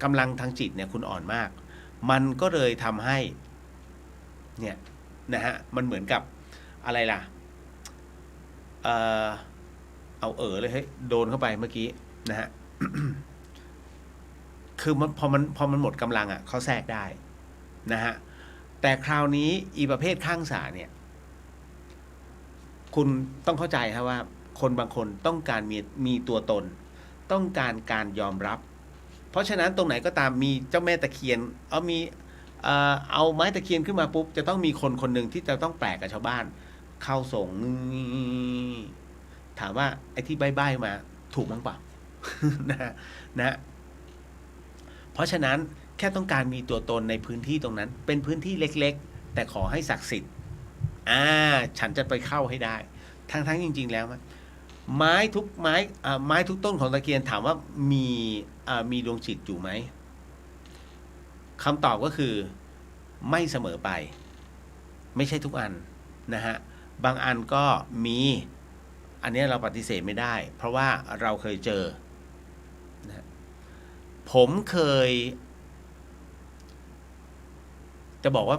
กำลังทางจิตเนี่ยคุณอ่อนมากมันก็เลยทำให้เนี่ยนะฮะมันเหมือนกับอะไรล่ะเอาเลยโดนเข้าไปเมื่อกี้นะฮะ คือมันพอมันหมดกำลังอ่ะเขาแทรกได้นะฮะแต่คราวนี้อีประเภทข้างสาเนี่ยคุณต้องเข้าใจครับว่าคนบางคนต้องการมีตัวตนต้องการยอมรับเพราะฉะนั้นตรงไหนก็ตามมีเจ้าแม่ตะเคียนเอาไม้ตะเคียนขึ้นมาปุ๊บจะต้องมีคนคนหนึ่งที่จะต้องแปลกกับชาวบ้านเข้าส่งถามว่าไอ้ที่ใบ้ๆมาถูกมั้งเปล่า นะ เพราะฉะนั้นแค่ต้องการมีตัวตนในพื้นที่ตรงนั้นเป็นพื้นที่เล็กๆแต่ขอให้ศักดิ์สิทธิ์ฉันจะไปเข้าให้ได้ทั้งจริงๆแล้วไม้ทุกต้นของตะเคียนถามว่ามีดวงจิตอยู่ไหมคำตอบก็คือไม่เสมอไปไม่ใช่ทุกอันนะฮะบางอันก็มีอันนี้เราปฏิเสธไม่ได้เพราะว่าเราเคยเจอนะผมเคยจะบอกว่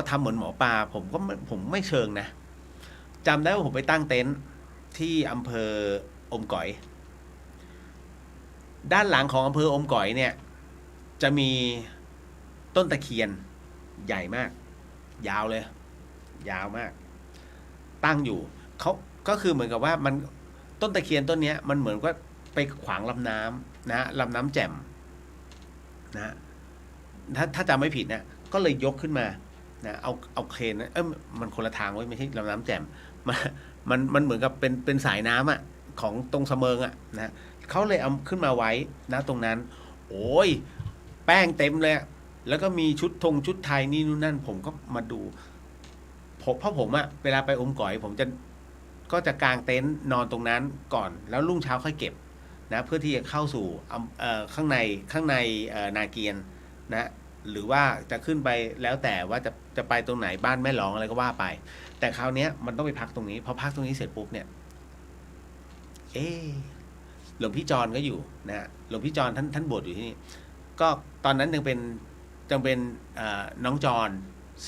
าทำเหมือนหมอปลาผมไม่เชิงนะจำได้ว่าผมไปตั้งเต็นท์ที่อำเภออมก๋อยด้านหลังของอำเภออมก๋อยเนี่ยจะมีต้นตะเคียนใหญ่มากยาวเลยยาวมากตั้งอยู่เขาก็คือเหมือนกับว่ามันต้นตะเคียนต้นนี้มันเหมือนว่าไปขวางลำน้ำนะลำน้ำแจ่มนะถ้าจำไม่ผิดนะก็เลยยกขึ้นมานะเอาเครนมันคนละทางไว้ไม่ใช่ลำน้ำแจ่มมันเหมือนกับเป็นสายน้ำอ่ะของตรงเสมิงอ่ะนะเขาเลยเอาขึ้นมาไว้นะตรงนั้นโอ้ยแป้งเต็มเลยแล้วก็มีชุดไทยนี่นู่นนั่นผมก็มาดูเพราะผมอะเวลาไปอมก๋อยผมก็จะกางเต็นท์นอนตรงนั้นก่อนแล้วรุ่งเช้าค่อยเก็บนะเพื่อที่จะเข้าสู่ข้างในนาเกียนนะหรือว่าจะขึ้นไปแล้วแต่ว่าจะไปตรงไหนบ้านแม่หลองอะไรก็ว่าไปแต่คราวนี้มันต้องไปพักตรงนี้พอพักตรงนี้เสร็จปุ๊บเนี่ยหลวงพี่จรก็อยู่นะหลวงพี่จรท่านบวชอยู่ที่นี่ก็ตอนนั้นยังเป็นน้องจร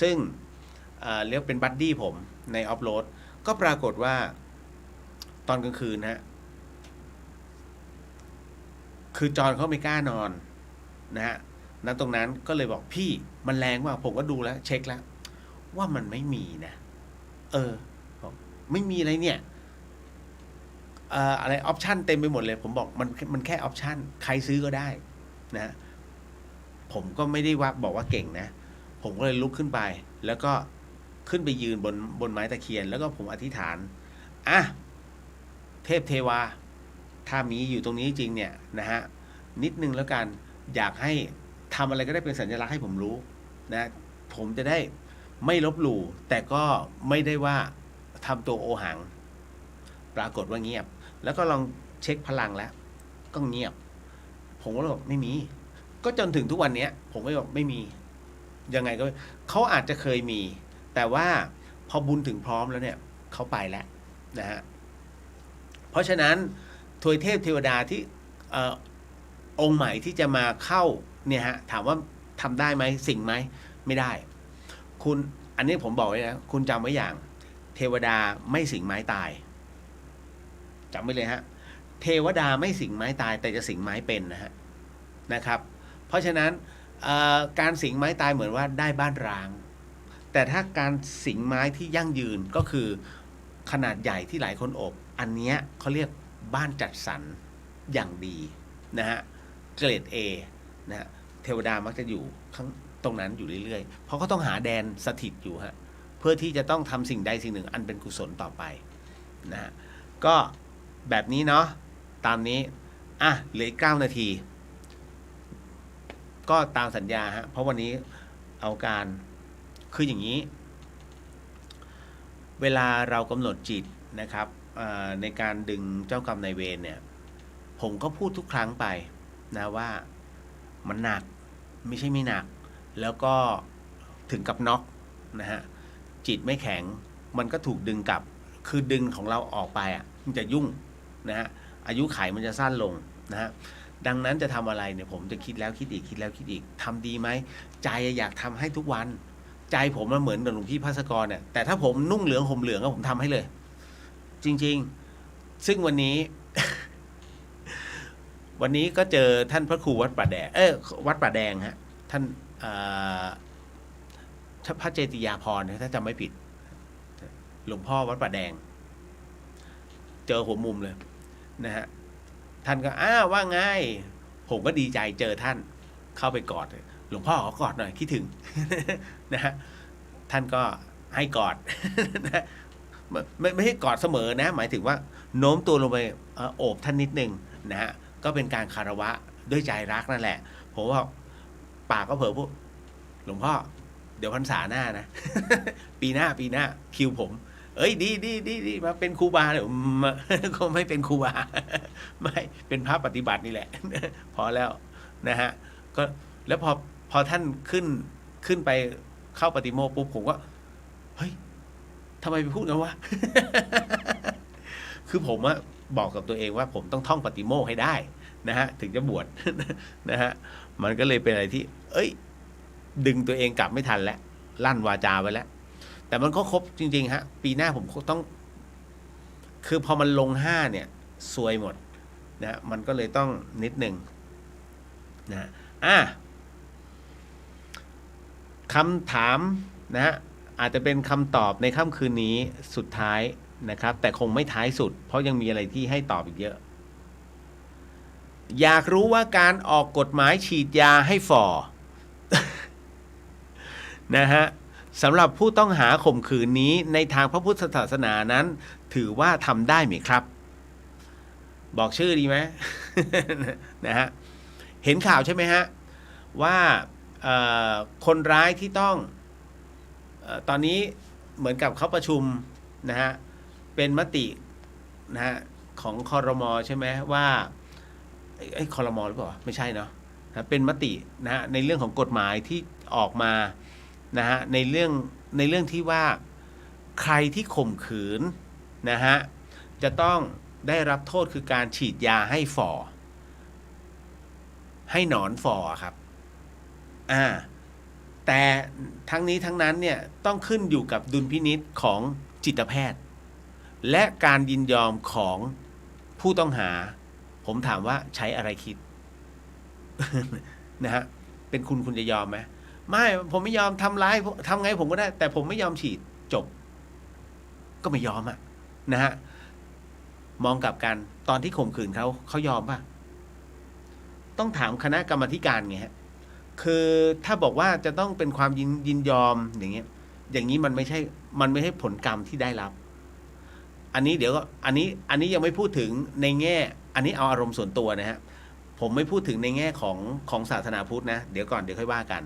ซึ่งเรียกเป็นบัดดี้ผมในออฟโรดก็ปรากฏว่าตอนกลางคืนนะคือจรเขาไม่กล้านอนนะฮะนั้นตรงนั้นก็เลยบอกพี่มันแรงว่าผมก็ดูแล้วเช็คแล้วว่ามันไม่มีนะบอกไม่มีอะไรเนี่ยอะไรออปชั่นเต็มไปหมดเลยผมบอกมันแค่ออปชั่นใครซื้อก็ได้นะผมก็ไม่ได้บอกว่าเก่งนะผมก็เลยลุกขึ้นไปแล้วก็ขึ้นไปยืนบนไม้ตะเคียนแล้วก็ผมอธิษฐานเทพเทวาถ้ามีอยู่ตรงนี้จริงเนี่ยนะฮะนิดนึงแล้วกันอยากให้ทำอะไรก็ได้เป็นสัญลักษณ์ให้ผมรู้นะผมจะได้ไม่ลบหลู่แต่ก็ไม่ได้ว่าทำตัวโอหังปรากฏว่าเงียบแล้วก็ลองเช็คพลังแล้วก็เงียบผมก็เลยบอกไม่มีก็จนถึงทุกวันนี้ผมก็บอกไม่มียังไงก็เขาอาจจะเคยมีแต่ว่าพอบุญถึงพร้อมแล้วเนี่ยเขาไปแล้วนะฮะเพราะฉะนั้นทวยเทพเทวดาที่องค์ใหม่ที่จะมาเข้าเนี่ยฮะถามว่าทำได้ไหมสิ่งไหมไม่ได้คุณอันนี้ผมบอกไว้นะคุณจำไว้อย่างเทวดาไม่สิงไม้ตายจำไว้เลยฮะเทวดาไม่สิงไม้ตายแต่จะสิงไม้เป็นนะครับเพราะฉะนั้นการสิงไม้ตายเหมือนว่าได้บ้านร้างแต่ถ้าการสิงไม้ที่ยั่งยืนก็คือขนาดใหญ่ที่หลายคนอบอันเนี้ยเขาเรียกบ้านจัดสรรอย่างดีนะฮะเกรด A นะฮะเทวดามักจะอยู่ข้างตรงนั้นอยู่เรื่อยๆเพราะเขาต้องหาแดนสถิตอยู่ฮะเพื่อที่จะต้องทำสิ่งใดสิ่งหนึ่งอันเป็นกุศลต่อไปนะฮะก็แบบนี้เนาะตามนี้เหลือ9 นาทีก็ตามสัญญาฮะเพราะวันนี้เอาการคืออย่างนี้เวลาเรากำหนดจิตนะครับในการดึงเจ้ากรรมนายเวรเนี่ยผมก็พูดทุกครั้งไปนะว่ามันหนักไม่ใช่ไม่หนักแล้วก็ถึงกับน็อกนะฮะจิตไม่แข็งมันก็ถูกดึงกลับคือดึงของเราออกไปมันจะยุ่งนะฮะอายุขัยมันจะสั้นลงนะฮะดังนั้นจะทำอะไรเนี่ยผมจะคิดแล้วคิดอีกคิดแล้วคิดอีกทำดีไหมใจอยากทำให้ทุกวันใจผมมันเหมือนกับหลวงพี่ภาสกรเนี่ยแต่ถ้าผมนุ่งเหลืองห่มเหลืองก็ผมทำให้เลยจริงๆซึ่งวันนี้ วันนี้ก็เจอท่านพระครูวัดป่าแดงวัดป่าแดงฮะท่านพระเจติยาภรณ์ถ้าจำไม่ผิดหลวงพ่อวัดป่าแดง เจอหัวมุมเลยนะฮะท่านก็ว่าไงผมก็ดีใจเจอท่านเข้าไปกอดหลวงพ่อขอกอดหน่อยคิดถึง นะฮะท่านก็ให้กอด นะไม่ให้กอดเสมอนะหมายถึงว่าโน้มตัวลงไปโอบท่านนิดนึงนะฮะก็เป็นการคารวะด้วยใจรักนั่นแหละผมว่าปากก็เผลอพูดหลวงพ่อเดี๋ยวพรรษาหน้านะ ปีหน้าคิวผมดีมาเป็นครูบาเลยก็ไม่เป็นครูบา ไม่เป็นพระปฏิบัตินี่แหละ พอแล้วนะฮะก็แล้วพอท่านขึ้นไปเข้าปฏิโมกข์ปุ๊บผมก็เฮ้ยทำไมไปพูดกันวะ คือผมอะบอกกับตัวเองว่าผมต้องท่องปฏิโมกข์ให้ได้นะฮะถึงจะบวช นะฮะมันก็เลยเป็นอะไรที่ดึงตัวเองกลับไม่ทันแล้วลั่นวาจาไว้แล้วแต่มันก็ครบจริงๆฮะปีหน้าผมต้องคือพอมันลง5เนี่ยซวยหมดนะมันก็เลยต้องนิดหนึ่งนะคำถามนะอาจจะเป็นคำตอบในค่ำคืนนี้สุดท้ายนะครับแต่คงไม่ท้ายสุดเพราะยังมีอะไรที่ให้ตอบอีกเยอะอยากรู้ว่าการออกกฎหมายฉีดยาให้ฝ่อ นะฮะสำหรับผู้ต้องหาข่มขืนนี้ในทางพระพุทธศาสนานั้นถือว่าทำได้ไหมครับบอกชื่อดีไหม นะฮะเห็นข่าวใช่ไหมฮะว่าคนร้ายที่ต้องตอนนี้เหมือนกับเขาประชุมนะฮะเป็นมตินะฮะของครม.ใช่ไหมว่าครม.หรือเปล่าไม่ใช่เนาะเป็นมตินะฮะในเรื่องของกฎหมายที่ออกมานะฮะในเรื่องที่ว่าใครที่ข่มขืนนะฮะจะต้องได้รับโทษคือการฉีดยาให้ฝ่อให้หนอนฝ่อครับแต่ทั้งนี้ทั้งนั้นเนี่ยต้องขึ้นอยู่กับดุลพินิจของจิตแพทย์และการยินยอมของผู้ต้องหาผมถามว่าใช้อะไรคิด นะฮะเป็นคุณจะยอมไหมไม่ผมไม่ยอมทำร้ายทำไงผมก็ได้แต่ผมไม่ยอมฉีดจบก็ไม่ยอมอะนะฮะมองกลับกันตอนที่ข่มขืนเขายอมป่ะต้องถามคณะกรรมาธิการไงฮะคือถ้าบอกว่าจะต้องเป็นความยินยอมอย่างนี้มันไม่ใช่ผลกรรมที่ได้รับอันนี้เดี๋ยวก็อันนี้ยังไม่พูดถึงในแง่อันนี้เอาอารมณ์ส่วนตัวนะฮะผมไม่พูดถึงในแง่ของศาสนาพุทธนะเดี๋ยวค่อยว่ากัน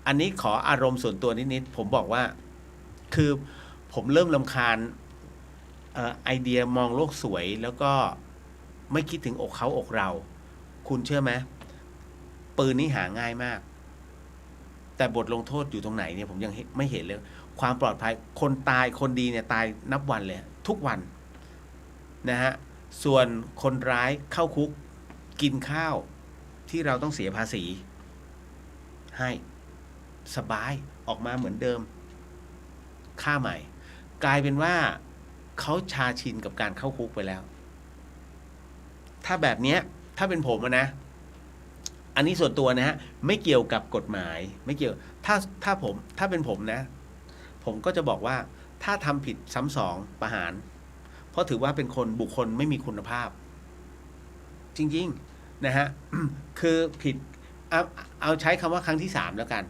อันนี้ขออารมณ์ส่วนตัวนิดผมบอกว่าคือผมเริ่มรำคาญไอเดียมองโลกสวยแล้วก็ไม่คิดถึงอกเขาอกเราคุณเชื่อไหมปืนนี้หาง่ายมากแต่บทลงโทษอยู่ตรงไหนเนี่ยผมยังไม่เห็นเลยความปลอดภัยคนตายคนดีเนี่ยตายนับวันเลยทุกวันนะฮะส่วนคนร้ายเข้าคุกกินข้าวที่เราต้องเสียภาษีให้สบายออกมาเหมือนเดิมค่าใหม่กลายเป็นว่าเขาชาชินกับการเข้าคุกไปแล้วถ้าแบบนี้ถ้าเป็นผมนะอันนี้ส่วนตัวนะฮะไม่เกี่ยวกับกฎหมายไม่เกี่ยวถ้าเป็นผมนะผมก็จะบอกว่าถ้าทำผิดซ้ำสองประหารเพราะถือว่าเป็นบุคคลไม่มีคุณภาพจริงๆนะฮะ คือผิดเอาใช้คำว่าครั้งที่3แล้วกัน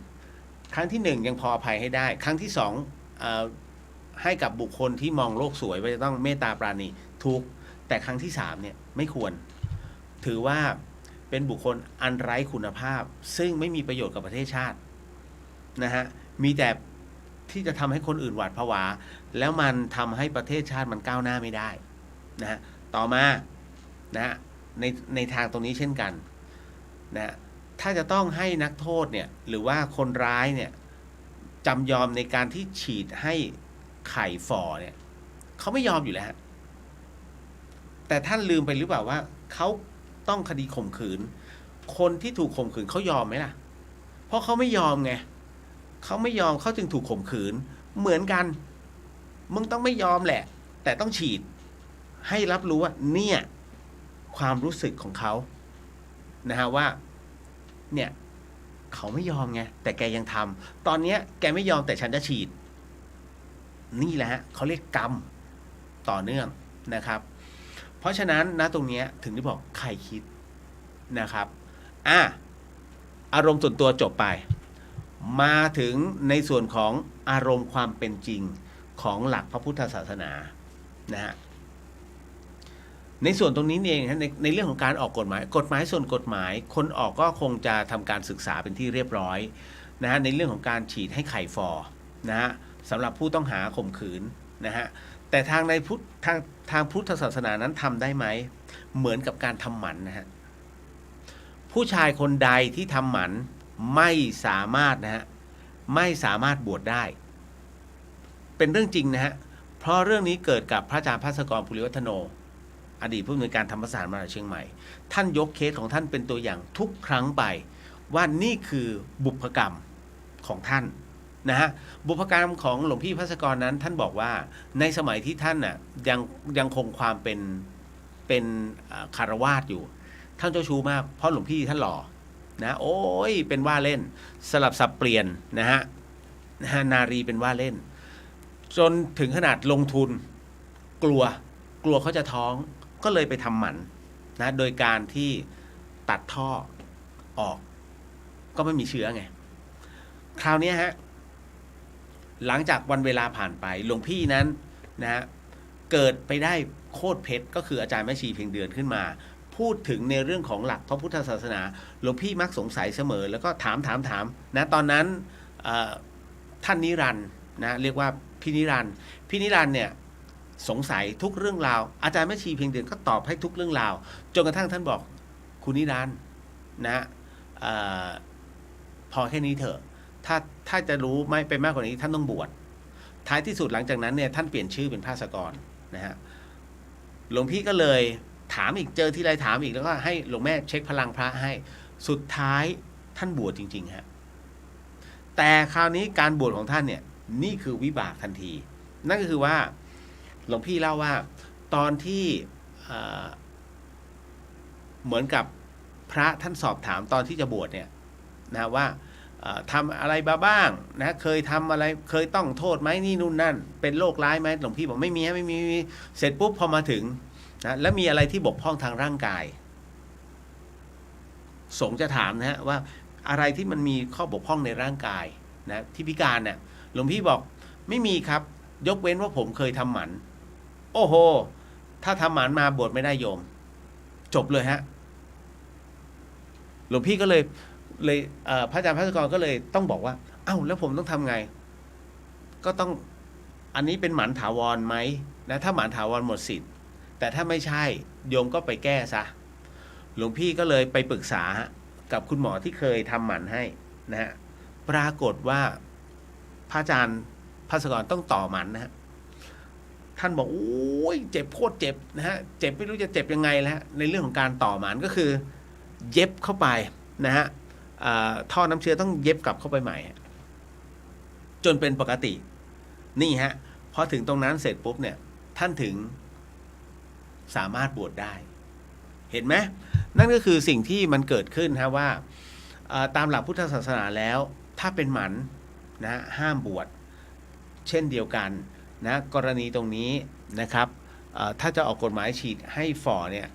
ครั้งที่1ยังพออภัยให้ได้ครั้งที่2ให้กับบุคคลที่มองโลกสวยว่าจะต้องเมตตาปราณีทุกแต่ครั้งที่3เนี่ยไม่ควรถือว่าเป็นบุคคลอันไร้คุณภาพซึ่งไม่มีประโยชน์กับประเทศชาตินะฮะมีแต่ที่จะทำให้คนอื่นหวาดผวาแล้วมันทำให้ประเทศชาติมันก้าวหน้าไม่ได้นะฮะต่อมานะในทางตรงนี้เช่นกันนะถ้าจะต้องให้นักโทษเนี่ยหรือว่าคนร้ายเนี่ยจำยอมในการที่ฉีดให้ไข่ฝ่อเนี่ยเขาไม่ยอมอยู่แล้วแต่ท่านลืมไปหรือเปล่าว่าเขาต้องคดีข่มขืนคนที่ถูกข่มขืนเขายอมไหมล่ะเพราะเขาไม่ยอมไงเขาไม่ยอมเขาจึงถูกข่มขืนเหมือนกันมึงต้องไม่ยอมแหละแต่ต้องฉีดให้รับรู้ว่าเนี่ยความรู้สึกของเขา นะฮะว่าเนี่ยเขาไม่ยอมไงแต่แกยังทำตอนเนี้ยแกไม่ยอมแต่ฉันจะฉีดนี่แหละฮะเขาเรียกกรรมต่อเนื่องนะครับเพราะฉะนั้นนะตรงเนี้ยถึงได้บอกใครคิดนะครับอารมณ์ส่วนตัวจบไปมาถึงในส่วนของอารมณ์ความเป็นจริงของหลักพระพุทธศาสนานะฮะในส่วนตรงนี้เองในเรื่องของการออกกฎหมายส่วนกฎหมายคนออกก็คงจะทำการศึกษาเป็นที่เรียบร้อยนะฮะในเรื่องของการฉีดให้ไข่ฟอนะฮะสำหรับผู้ต้องหาข่มขืนนะฮะแต่ทางในทางพุทธศาสนานั้นทำได้ไหมเหมือนกับการทำหมันนะฮะผู้ชายคนใดที่ทำหมันไม่สามารถนะฮะไม่สามารถบวชได้เป็นเรื่องจริงนะฮะเพราะเรื่องนี้เกิดกับพระอาจารย์ภาสกร ภูริวัฒโนอดีตผู้อำนวยการธรรมศาสตร์มหาวิทยาลัยเชียงใหม่ท่านยกเคสของท่านเป็นตัวอย่างทุกครั้งไปว่านี่คือบุพกรรมของท่านนะฮะบุพกรรมของหลวงพี่ภาสกรนั้นท่านบอกว่าในสมัยที่ท่านน่ะยังคงความเป็นคารวาสอยู่ท่านเจ้าชู้มากเพราะหลวงพี่ท่านหล่อนะโอ้ยเป็นว่าเล่นสลับสับเปลี่ยนนะฮะนารีเป็นว่าเล่นจนถึงขนาดลงทุนกลัวเขาจะท้องก็เลยไปทำหมันนะโดยการที่ตัดท่อออกก็ไม่มีเชื้อไงคราวนี้ฮะหลังจากวันเวลาผ่านไปหลวงพี่นั้นนะฮะเกิดไปได้โคตรเพชรก็คืออาจารย์แม่ชีเพียงเดือนขึ้นมาพูดถึงในเรื่องของหลักพระพุทธศาสนาหลวงพี่มักสงสัยเสมอแล้วก็ถามนะตอนนั้นท่านนิรันดร์นะเรียกว่าพี่นิรันดร์เนี่ยสงสัยทุกเรื่องราวอาจารย์แม่ชีเพียงเดือนก็ตอบให้ทุกเรื่องราวจนกระทั่งท่านบอกคุณนิรันดร์นะพอแค่นี้เถอะถ้าจะรู้ไม่ไปมากกว่านี้ท่านต้องบวชท้ายที่สุดหลังจากนั้นเนี่ยท่านเปลี่ยนชื่อเป็นภาสกรนะฮะหลวงพี่ก็เลยถามอีกเจอที่ไรถามอีกแล้วก็ให้หลวงแม่เช็คพลังพระให้สุดท้ายท่านบวชจริงๆฮะแต่คราวนี้การบวชของท่านเนี่ยนี่คือวิบากทันทีนั่นก็คือว่าหลวงพี่เล่าว่าตอนที่เหมือนกับพระท่านสอบถามตอนที่จะบวชเนี่ยนะว่าทำอะไรบ้างนะเคยทำอะไรเคยต้องโทษไหมนี่นู่นนั่นเป็นโรคร้ายไหมหลวงพี่บอกไม่มีเสร็จปุ๊บพอมาถึงนะแล้วมีอะไรที่บกพร่องทางร่างกายสงฆ์จะถามนะฮะว่าอะไรที่มันมีข้อบกพร่องในร่างกายนะที่พิการเนี่ยหลวงพี่บอกไม่มีครับยกเว้นว่าผมเคยทำหมันโอ้โหถ้าทำหมันมาบวชไม่ได้โยมจบเลยฮะหลวงพี่ก็เลยพระอาจารย์ภาสกรก็เลยต้องบอกว่าเอ้าแล้วผมต้องทำไงก็ต้องอันนี้เป็นหมันถาวรไหมนะถ้าหมันถาวรหมดสิทธิ์แต่ถ้าไม่ใช่โยมก็ไปแก้ซะหลวงพี่ก็เลยไปปรึกษากับคุณหมอที่เคยทำหมันให้นะฮะปรากฏว่าพระอาจารย์ภาสกรต้องต่อหมันนะฮะท่านบอกโอ้ยเจ็บโคตรเจ็บนะฮะเจ็บไม่รู้จะเจ็บยังไงแล้วในเรื่องของการต่อหมันก็คือเย็บเข้าไปนะฮะท่อน้ำเชื้อต้องเย็บกลับเข้าไปใหม่จนเป็นปกตินี่ฮะพอถึงตรงนั้นเสร็จปุ๊บเนี่ยท่านถึงสามารถบวชได้เห็นไหมนั่นก็คือสิ่งที่มันเกิดขึ้นฮะว่าตามหลักพุทธศาสนาแล้วถ้าเป็นหมันนะห้ามบวชเช่นเดียวกันนะกรณีตรงนี้นะครับถ้าจะออกกฎหมายฉีดให้ฝ่อเนี่ย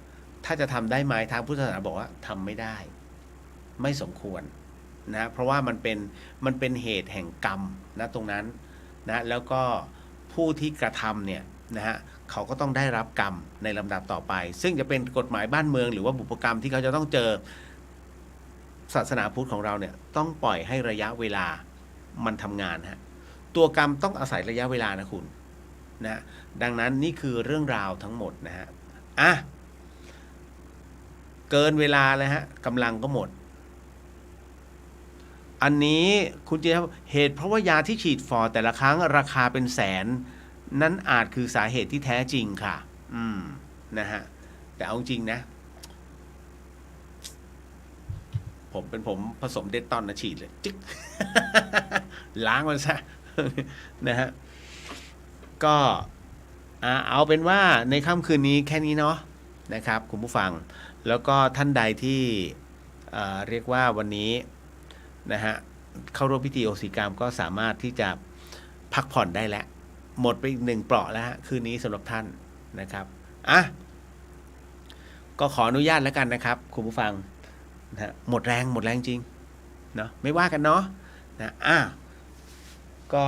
ถ้าจะทำได้ไหมทางพุทธศาสนาบอกว่าทำไม่ได้ไม่สมควรนะเพราะว่ามันเป็นเหตุแห่งกรรมนะตรงนั้นนะแล้วก็ผู้ที่กระทำเนี่ยนะฮะเขาก็ต้องได้รับกรรมในลำดับต่อไปซึ่งจะเป็นกฎหมายบ้านเมืองหรือว่าบุพกรรมที่เขาจะต้องเจอศาสนาพุทธของเราเนี่ยต้องปล่อยให้ระยะเวลามันทำงานฮะตัวกรรมต้องอาศัยระยะเวลานะคุณนะดังนั้นนี่คือเรื่องราวทั้งหมดนะฮะเกินเวลาแล้วฮะกำลังก็หมดอันนี้คุณจะเหตุเพราะว่ายาที่ฉีดฟอแต่ละครั้งราคาเป็นแสนนั่นอาจคือสาเหตุที่แท้จริงค่ะนะฮะแต่เอาจริงนะผมผสมเดตตอนนะฉีดเลยจิ๊ก ล้างมันซะ นะฮะก็เอาเป็นว่าในค่ำคืนนี้แค่นี้เนาะนะครับคุณผู้ฟังแล้วก็ท่านใดที่ เรียกว่าวันนี้นะฮะเข้าร่วมพิธีโอสิกรรมก็สามารถที่จะพักผ่อนได้แล้วหมดไปอีก1 เปราะแล้วฮะคืนนี้สำหรับท่านนะครับก็ขออนุญาตแล้วกันนะครับคุณผู้ฟังนะหมดแรงจริงเนาะไม่ว่ากันเนาะนะก็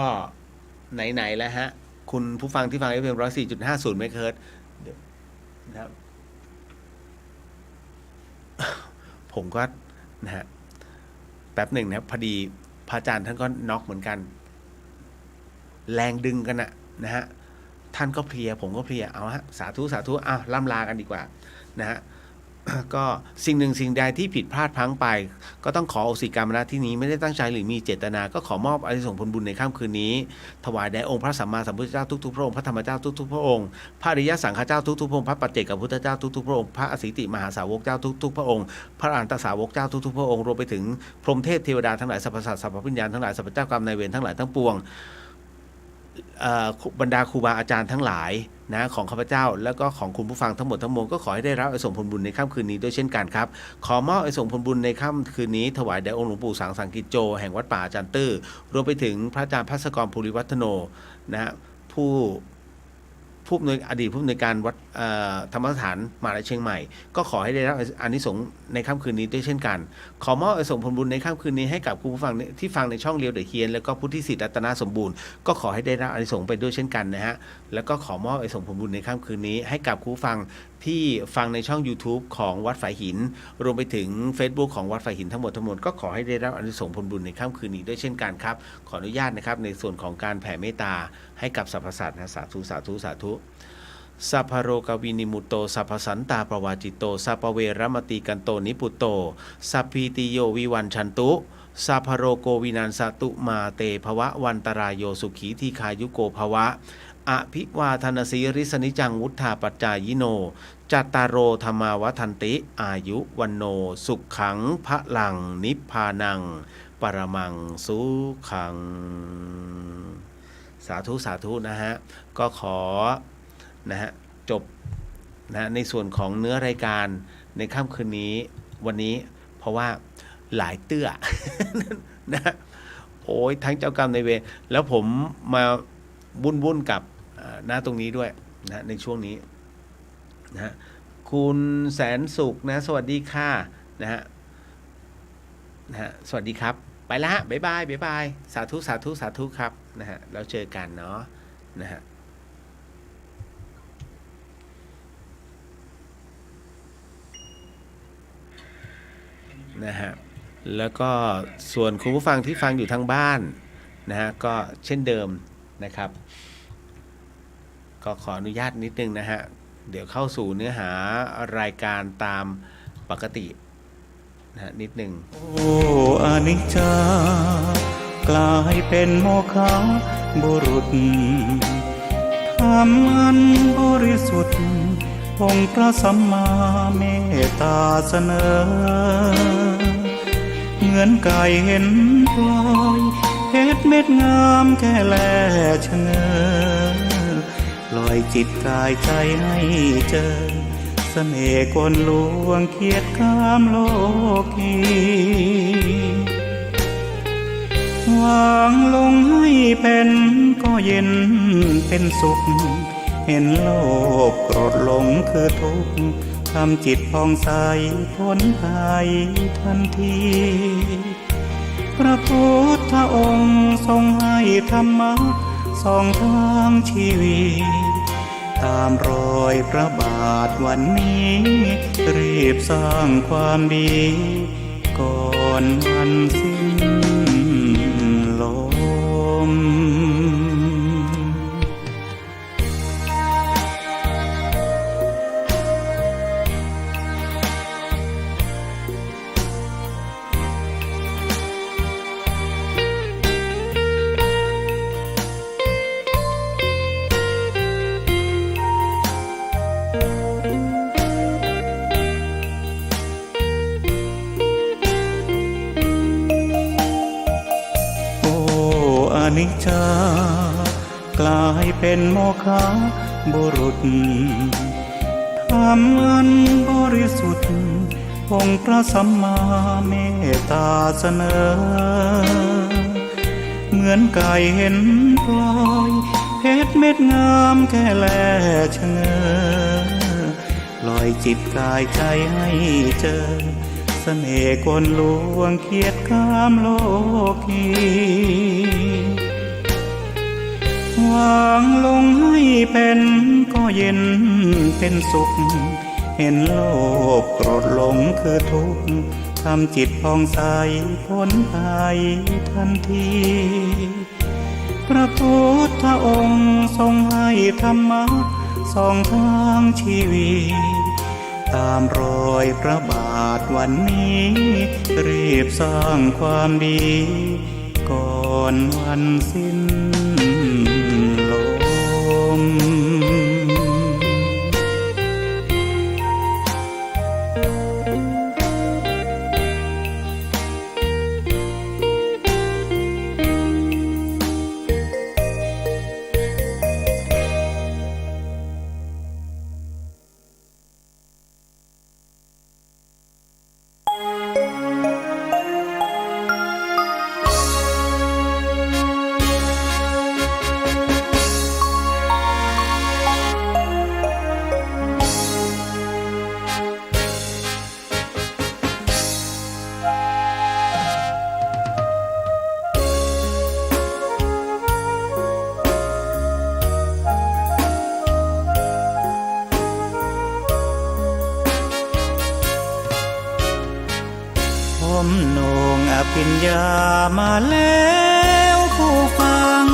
ไหนแล้วฮะคุณผู้ฟังที่ฟัง FM 104.50 เมกะเฮิรตซ์นะครับ ผมก็นะฮะแป๊บหนึ่งนะครับพอดีพระอาจารย์ท่านก็น็อกเหมือนกันแรงดึงกันนะฮะท่านก็เพลียผมก็เพลียเอาฮะสาธุล่ำลากันดีกว่านะฮะ ก็สิ่งหนึ่งสิ่งใดที่ผิดพลาดพลั้งไปก็ต้องขออโหสิกรรมณที่นี้ไม่ได้ตั้งใจหรือมีเจตนาก็ขอมอบอานิสงส์ผลบุญในค่ำคืนนี้ถวายแด่องค์พระสัมมาสัมพุทธเจ้าทุกๆพระองค์พระธรรมเจ้าทุกๆพระองค์พระอริยสังฆเจ้าทุกๆพระองค์พระปัจเจกพุทธเจ้าทุกๆพระองค์พระอสิติมหาสาวกเจ้าทุกๆพระองค์พระอรหันตสาวกเจ้าทุกๆพระองค์รวมไปถึงพรหมเทพเทวดาทั้งหลายสรรพสัตว์สรรพวิญญาณทั้งหลายสรรพเจ้ากรรมนายเวรทั้งหลายทั้งปวงบรรดาครูบาอาจารย์ทั้งหลายนะของข้าพเจ้าแล้วก็ของคุณผู้ฟังทั้งหมดทั้งมวลก็ขอให้ได้รับอานิสงส์ผลบุญในค่ำคืนนี้ด้วยเช่นกันครับขอมอบอานิสงส์ผลบุญในค่ำคืนนี้ถวายแด่องค์หลวงปู่สังสังกิจโจแห่งวัดป่าอาจารย์ตื้อรวมไปถึงพระอาจารย์ภัสกรภูริวัฒโนนะฮะผู้อดีตผู้อำนวยการวัดธรรมสถานมหาวิทยาลัยเชียงใหม่ก็ขอให้ได้รับอานิสงส์ในค่ำคืนนี้ด้วยเช่นกันขอมอบอานิสงส์ผลบุญในค่ำคืนนี้ให้กับคุณผู้ฟังที่ฟังในช่องเลียวเดอะเฮียนแล้วก็พุทธิสิทธิ์รัตนสมบูรณ์ก็ขอให้ได้รับอานิสงส์ไปด้วยเช่นกันนะฮะแล้วก็ขอมอบอานิสงส์ผลบุญในค่ำคืนนี้ให้กับคุณผู้ฟังที่ฟังในช่อง YouTube ของวัดฝายหินรวมไปถึง Facebook ของวัดฝายหินทั้งหมดก็ขอให้ได้รับอานิสงส์ผลบุญในค่ำคืนนี้ด้วยเช่นกันครับขออนุญาตนะครับในส่วนของการแผ่เมตตาให้กับสรรพสัตว์นะสาธุสัพพโรกวินิมุตโตสัพพสันตาปวาจิตโตสัพพเวรมติกันโตนิปุตโตสัพพีติโยวิวันชันตุสัพพโรโกวินันสตุมาเตภวะวันตรายโยสุขีทีคายุโกภวะอภิวาทนาสีริสนิจังวุฒาปัจจายิโนจัตตารโรธรรมาวัฏันติอายุวันโนสุขขังพระลังนิพพานังปรมังสุขังสาธุนะฮะก็ขอนะฮะจบนะในส่วนของเนื้อรายการในค่ำคืนนี้วันนี้เพราะว่าหลายเตื้อ นะโอ้ยทั้งเจ้ากรรมนายเวรแล้วผมมาวุ่นกับหน้าตรงนี้ด้วยนะในช่วงนี้นะคุณแสนสุขนะสวัสดีค่ะนะฮะสวัสดีครับไปละบ๊ายบายสาธุครับนะฮะแล้วเจอกันเนาะนะฮะแล้วก็ส่วนคุณผู้ฟังที่ฟังอยู่ทางบ้านนะฮะก็เช่นเดิมนะครับก็ขออนุญาตนิดนึงนะฮะเดี๋ยวเข้าสู่เนื้อหารายการตามปกตินะฮะนิดนึงโอ้อนิจจากลายเป็นโมฆะบุรุษธรรมอันบริสุทธิ์องค์พระสัมมาเมตตาเสนอเหมือนไก่เห็นพลอยเพชรเม็ดงามแค่แลชะเง้อปล่อยจิตกายใจให้เจอเสน่ห์กลลวงเคียดข้ามโลกีวางลงให้เป็นก็เย็นเป็นสุขเห็นโลภโกรธหลงคือทุกข์ทำจิตผ่องใสพ้นภัยทันทีพระพุทธองค์ทรงให้ธรรมะส่องทางชีวิตตามรอยพระบาทวันนี้รีบสร้างความดีก่อนวันสิ้นลมอนิจจากลายเป็นโมฆะบุรุษธรรมอันบริสุทธิ์ องค์พระสัมมาเมตตาเสนอ เหมือนไก่เห็นพลอยเพชรเม็ดงามแค่แลชะเง้อปล่อยจิตกายใจให้เจอ เสน่ห์กลลวงเคียดข้ามโลกีวางลงให้เป็นก็เย็นเป็นสุข เห็นโลภโกรธหลงคือทุกข์ทำจิตผ่องใสพ้นภัยทันที พระพุทธองค์ทรงให้ธรรมะสองทางชีวิต ตามรอยพระบาทวันนี้รีบสร้างความดีก่อนวันสิ้นลม ผมโหน่งอภิญญามาแล้วผู้ฟัง